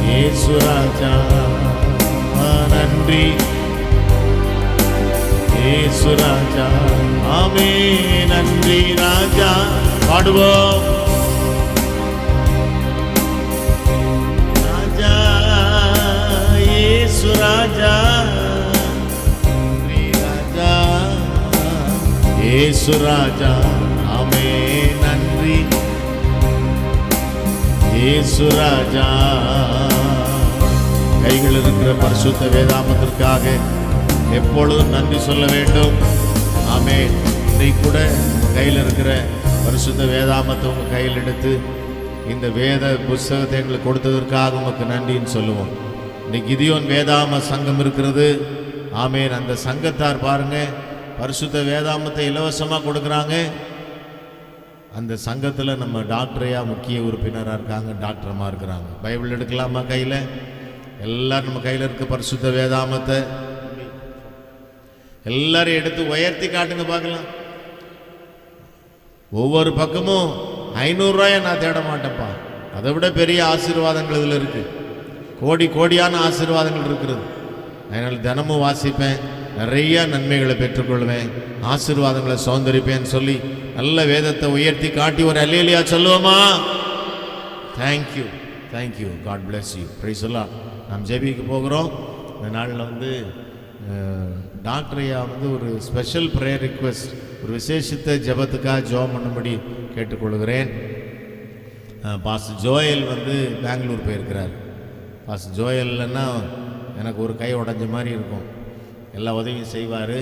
இயேசு ராஜா, நன்றி இயேசு ராஜா. ஆமே நன்றி ராஜா. பாடுவோம். ராஜா இயேசு ராஜா, நன்றி ராஜா இயேசு ராஜா. ஆமே நன்றி இயேசு ராஜா. கைகள் இருக்கிற பரிசுத்த வேதாமத்திற்காக எப்பொழுதும் நன்றி சொல்ல வேண்டும். ஆமே. இன்றைக்கு கூட கையில் இருக்கிற பரிசுத்த வேதாமத்தை உங்கள் கையில் எடுத்து இந்த வேத புஸ்தகத்தை எங்களுக்கு கொடுத்ததற்காக உமக்கு நன்றின்னு சொல்லுவோம். இன்னைக்கு கிதியோன் வேதாம சங்கம் இருக்கிறது. ஆமேன். அந்த சங்கத்தார் பாருங்க, பரிசுத்த வேதாமத்தை இலவசமாக கொடுக்குறாங்க. அந்த சங்கத்தில் நம்ம டாக்டரையா முக்கிய உறுப்பினராக இருக்காங்க, டாக்டரமாக இருக்கிறாங்க. பைபிள் எடுக்கலாமா கையில்? எல்லாரும் நம்ம கையில் இருக்க பரிசுத்த வேதாமத்தை எல்லாரும் எடுத்து உயர்த்தி காட்டுங்க பார்க்கலாம். ஒவ்வொரு பக்கமும் 500 ரூபாயை நான் தேட மாட்டேன்ப்பா. அதை விட பெரிய ஆசீர்வாதங்கள் இதில் இருக்குது. கோடி கோடியான ஆசீர்வாதங்கள் இருக்கிறது. அதனால் தினமும் வாசிப்பேன், நிறைய நன்மைகளை பெற்றுக்கொள்வேன், ஆசீர்வாதங்களை சுதந்திரிப்பேன்னு சொல்லி நல்ல வேதத்தை உயர்த்தி காட்டி ஒரு அல்லேலூயா சொல்லுவோமா? Thank you, thank you, God bless you, praise எல்லாம். நாம் ஜெபிக்க போகிறோம். இந்த நாளில் வந்து டாக்டர் ஐயா வந்து ஒரு ஸ்பெஷல் ப்ரேயர் ரிக்வெஸ்ட், ஒரு விசேஷித்த ஜெபத்துக்காக ஜெபம் பண்ணும்படி கேட்டுக்கொள்கிறேன். பாஸ்டர் ஜோயல் வந்து பெங்களூர் போயிருக்கிறார். பாஸ்டர் ஜோயல் இல்லைன்னா எனக்கு ஒரு கை உடஞ்ச மாதிரி இருக்கும். எல்லா உதவியும் செய்வார்.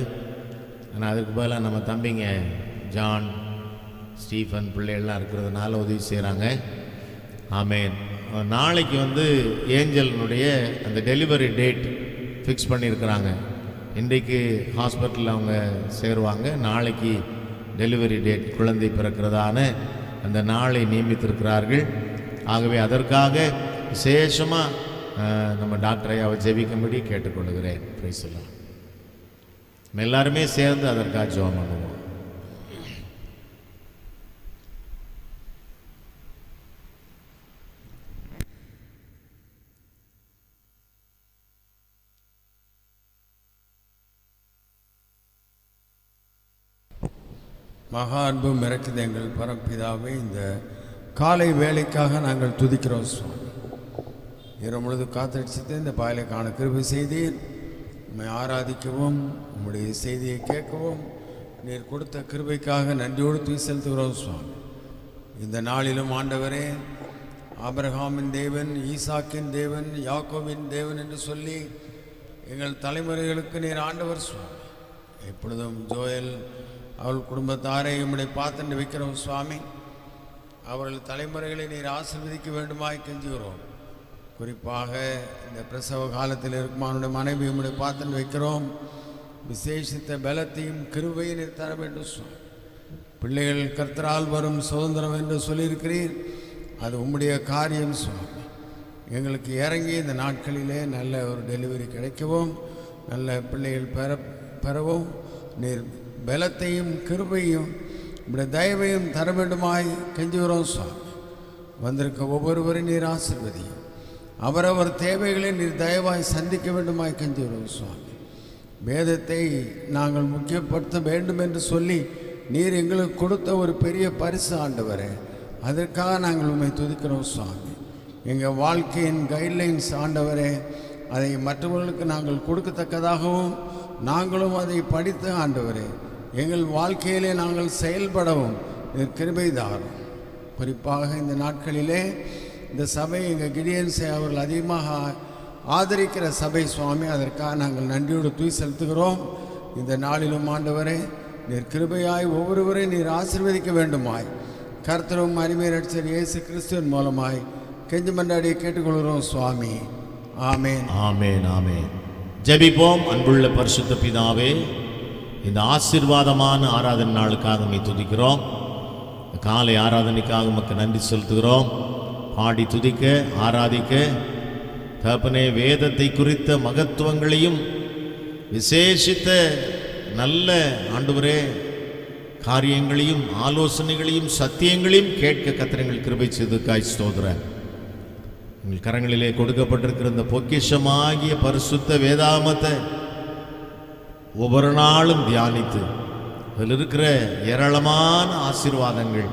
ஆனால் அதுக்கு பதிலாக நம்ம தம்பிங்க ஜான், ஸ்டீஃபன் பிள்ளைகள்லாம் இருக்கிறதுனால உதவி செய்கிறாங்க. ஆமேன். நாளைக்கு வந்து ஏஞ்சலினுடைய அந்த டெலிவரி டேட் ஃபிக்ஸ் பண்ணியிருக்கிறாங்க. இன்றைக்கு ஹாஸ்பிட்டலில் அவங்க சேருவாங்க. நாளைக்கு டெலிவரி டேட், குழந்தை பிறக்கிறதான அந்த நாளை நியமித்திருக்கிறார்கள். ஆகவே அதற்காக விசேஷமாக நம்ம டாக்டர் ஐயாவை ஜெபிக்கும்படி கேட்டுக்கொள்கிறேன். பிரைஸ் எல்லாம். நம்ம எல்லாருமே சேர்ந்து அதற்காக ஜெபம் பண்ணுவோம். மகா அன்பும் இறக்குது எங்கள் பரம்பிதாவே, இந்த காலை வேலைக்காக நாங்கள் துதிக்கிறோம் சுவாமி. இரவு முழுது காத்தடிச்சிட்டு இந்த பாயலை காண கிருபை செய்தீர். உம்மை ஆராதிக்கவும் உம்முடைய செய்தியை கேட்கவும் நீர் கொடுத்த கிருபைக்காக நன்றியோடு தூய் செலுத்துகிறோம் சுவாமி. இந்த நாளிலும் ஆண்டவரே, ஆபிரகாமின் தேவன், ஈசாக்கின் தேவன், யாக்கோபின் தேவன் என்று சொல்லி எங்கள் தலைமுறைகளுக்கு நீர் ஆண்டவர் சுவாமி. எப்பொழுதும் ஜோயல் அவள் குடும்பத்தாரை உம்முடைய பாத்தண்டு வைக்கிறோம் சுவாமி. அவர்கள் தலைமுறைகளை நீர் ஆசீர்வதிக்க வேண்டுமாய் கெஞ்சுகிறோம். குறிப்பாக இந்த பிரசவ காலத்தில் இருக்கும் அவனுடைய மனைவி உம்முடைய பாத்தண்டு வைக்கிறோம். விசேஷித்த பலத்தையும் கிருபையும் நீர் தர வேண்டும் சுவாமி. பிள்ளைகள் கர்த்தரால் வரும் சுதந்திரம் என்று சொல்லியிருக்கிறீர். அது உம்முடைய காரியம் சுவாமி. எங்களுக்கு இறங்கி இந்த நாட்களிலே நல்ல ஒரு டெலிவரி கிடைக்கவும், நல்ல பிள்ளைகள் பெறவும் நீர் பலத்தையும் கிருபையும் உம்முடைய தயவையும் தர வேண்டுமாய் கெஞ்சுகிறோம் சுவாமி. வந்திருக்க ஒவ்வொருவரையும் நீர் ஆசீர்வதியும். அவரவர் தேவைகளை நீர் தயவாய் சந்திக்க வேண்டுமாய் கெஞ்சுகிறோம் சுவாமி. வேதத்தை நாங்கள் முக்கியப்படுத்த வேண்டும் என்று சொல்லி நீர் எங்களுக்கு கொடுத்த ஒரு பெரிய பரிசு ஆண்டவரே, அதற்காக நாங்கள் உம்மை துதிக்கிறோம் சுவாமி. எங்கள் வாழ்க்கையின் கைட்லைன்ஸ் ஆண்டவரே, அதை மற்றவர்களுக்கு நாங்கள் கொடுக்கத்தக்கதாகவும் நாங்களும் அதை படித்து ஆண்டவரே எங்கள் வாழ்க்கையிலே நாங்கள் செயல்படவும் நீர் கிருபை தாரும். குறிப்பாக இந்த நாட்களிலே இந்த சபை எங்கள் கிடியன்ஸை அவர்கள் அதிகமாக ஆதரிக்கிற சபை சுவாமி. அதற்காக நாங்கள் நன்றியோடு தூய் செலுத்துகிறோம். இந்த நாளிலும் ஆண்டவரே நீர் கிருபையாய் ஒவ்வொருவரை நீர் ஆசீர்வதிக்க வேண்டுமாய் கர்த்தரும் அருமை ரட்சகர் இயேசு கிறிஸ்துவின் மூலமாய் கெஞ்சி மன்றாடி கேட்டுக்கொள்கிறோம் சுவாமி. ஆமேன், ஆமேன், ஆமேன். ஜெபிப்போம். அன்புள்ள பரிசுத்த பிதாவே, இந்த ஆசீர்வாதமான ஆராதனை நாளுக்காக உம்மை துதிக்கிறோம். காலை ஆராதனைக்காக உமக்கு நன்றி செலுத்துகிறோம். பாடி துதிக்க ஆராதிக்க தகப்பனே வேதத்தை குறித்த மகத்துவங்களையும் விசேஷித்த நல்ல ஆண்டவரே காரியங்களையும் ஆலோசனைகளையும் சத்தியங்களையும் கேட்க கர்த்தர் கிருபை செய்ததற்காய் ஸ்தோத்திரம். எங்கள் கரங்களிலே கொடுக்கப்பட்டிருக்கிற இந்த பொக்கிஷமாகிய பரிசுத்த வேதாமத்தை ஒவ்வொரு நாளும் தியானித்து அதில் இருக்கிற ஏராளமான ஆசீர்வாதங்கள்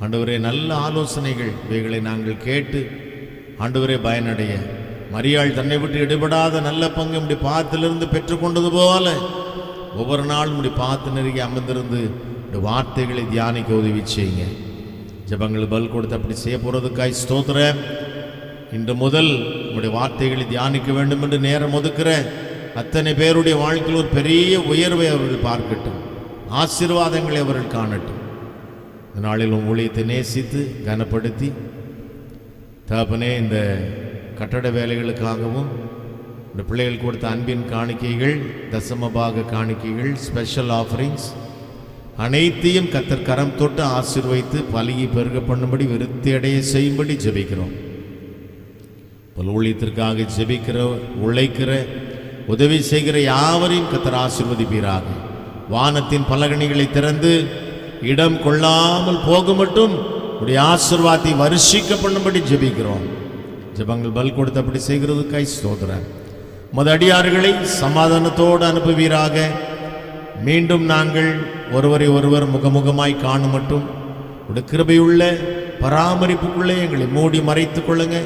ஆண்டவரே, நல்ல ஆலோசனைகள் இவைகளை நாங்கள் கேட்டு ஆண்டவரே பயனடைய, மரியாள் தன்னை விட்டு எடுபடாத நல்ல பங்கு இப்படி பாத்திலிருந்து பெற்றுக்கொண்டது போல ஒவ்வொரு நாளும் இப்படி பார்த்து நெருங்கி அமர்ந்திருந்து இந்த வார்த்தைகளை தியானிக்க உதவி செய்யுங்க. ஜெபங்கள் பல் கொடுத்து அப்படி செய்ய போகிறதுக்காய் ஸ்தோத்திரம். இன்று முதல் உங்களுடைய வார்த்தைகளை தியானிக்க வேண்டும் என்று நேரம் ஒதுக்கிற அத்தனை பேருடைய வாழ்க்கையில் ஒரு பெரிய உயர்வை அவர்கள் பார்க்கட்டும், ஆசீர்வாதங்களை அவர்கள் காணட்டும். இந்த நாளில் ஊழியத்தை நேசித்து கனப்படுத்தி தகப்பனே இந்த கட்டட வேலைகளுக்காகவும் இந்த பிள்ளைகள் கொடுத்த அன்பின் காணிக்கைகள், தசமபாக காணிக்கைகள், ஸ்பெஷல் ஆஃபரிங்ஸ் அனைத்தையும் கர்த்தர் கரம் தொட்டு ஆசீர்வைத்து பலுகி பெருக பண்ணும்படி விருத்தி அடைய செய்யும்படி ஜெபிக்கிறோம். ஊழியத்திற்காக ஜெபிக்கிற, உழைக்கிற, உதவி செய்கிற யாவரையும் கர்த்தர் ஆசீர்வதிப்பீராக. வானத்தின் பலகணிகளை திறந்து இடம் கொள்ளாமல் போக மட்டும் உடைய ஆசீர்வாதத்தை வருஷிக்க பண்ணும்படி ஜெபிக்கிறோம். ஜெபங்கள் பல் கொடுத்து அப்படி செய்கிறதுக்காய் ஸ்தோத்திரம். மது அடியார்களை சமாதானத்தோடு அனுப்புவீராக. மீண்டும் நாங்கள் ஒருவரை ஒருவர் முகமுகமாய் காணும் மட்டும் உடைய கிருபையுள்ள பராமரிப்புக்குள்ளே எங்களை மூடி மறைத்துக் கொள்ளுங்க,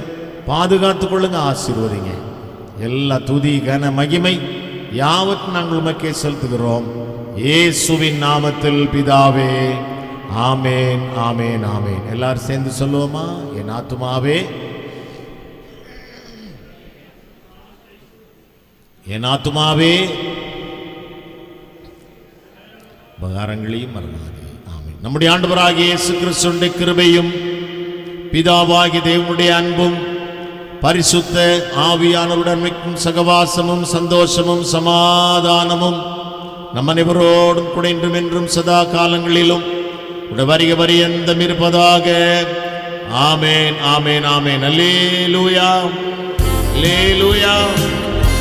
பாதுகாத்துக் கொள்ளுங்க, ஆசீர்வதிங்க. எல்லா துதி கன மகிமை யாவற்றையும் நாங்கள் உமக்கே செலுத்துகிறோம். இயேசுவின் நாமத்தில் பிதாவே, ஆமேன், ஆமேன், ஆமேன். எல்லாரும் சேர்ந்து சொல்லுவோமா? என் ஆத்துமாவே, என் ஆத்துமாவே உபகாரங்களையும் மறவாதே. ஆமென். நம்முடைய ஆண்டவராகிய இயேசு கிறிஸ்துவின் கிருபையும் பிதாவாகிய தேவனுடைய அன்பும் பரிசுத்த ஆவியானவருடன் மிக்கும் சகவாசமும் சந்தோஷமும் சமாதானமும் நம் அனைவரோடும் கூட இன்றும் என்றும் சதா காலங்களிலும் வருக பரியந்தம் இருப்பதாக. ஆமேன், ஆமேன், ஆமேன். அல்லேலூயா, அல்லேலூயா,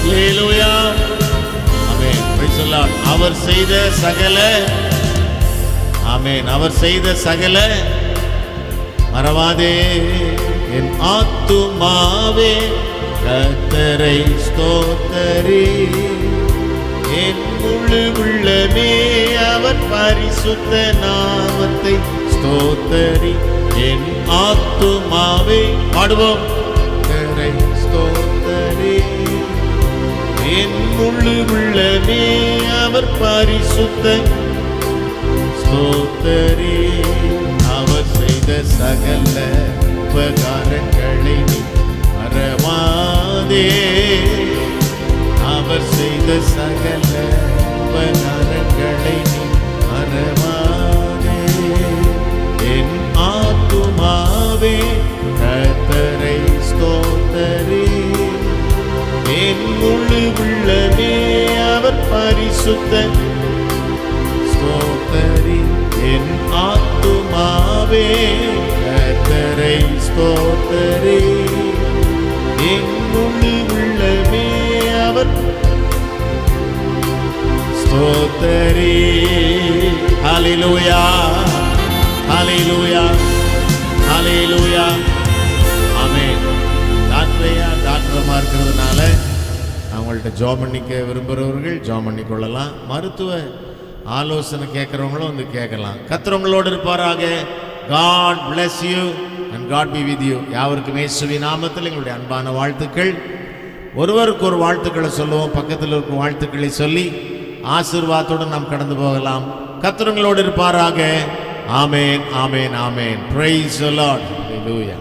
அல்லேலூயா. ஆமென். Praise the Lord. அவர் செய்த சகல, ஆமென், அவர் செய்த சகல மறவாதே. என் ஆத்துமாவே கர்த்தரை ஸ்தோத்தரி, என் முழு உள்ளமே அவர் பரிசுத்த நாமத்தை ஸ்தோத்தரி. என் ஆத்துமாவே பாடுவோம். கர்த்தரை ஸ்தோத்தரி, என் முழு உள்ளமே அவர் பரிசுத்த ஸ்தோத்தரி. அவர் செய்த சகல உபகாரங்களை மறவாதே. அவர் செய்த சகல உபகாரங்களை மறவாதே. என் ஆத்துமாவே கர்த்தரை ஸ்தோத்தரி, என் முழு உள்ளமே அவர் பரிசுத்த ஸ்தோத்தரி. என் ஆத்துமாவே கர்த்தரை ஸ்தோத்தரி, என் முழு உள்ளமே அவர் ஸ்தோத்தரி. ஹல்லேலூயா, ஹல்லேலூயா, ஹல்லேலூயா. ஆமென். டாக்டரமாக இருக்கிறதுனால அவங்கள்ட்ட ஜாப் பண்ணிக்க விரும்புகிறவர்கள் ஜாப் பண்ணிக்கொள்ளலாம். மருத்துவ ஆலோசனை கேட்குறவங்களும் வந்து கேட்கலாம். கர்த்தர் இருப்பாராக. God bless you and God be with you. யாவருக்கும் இயேசுவின் நாமத்தில் எங்களுடைய அன்பான வாழ்த்துக்கள். ஒருவருக்கு ஒரு வாழ்த்துக்களை சொல்லுவோம். பக்கத்தில் இருக்கும் வாழ்த்துக்களை சொல்லி ஆசீர்வாதத்தோடு நாம் கடந்து போகலாம். கர்த்தர் இருப்பாராக. ஆமென், ஆமென், ஆமென். Praise the Lord. Hallelujah.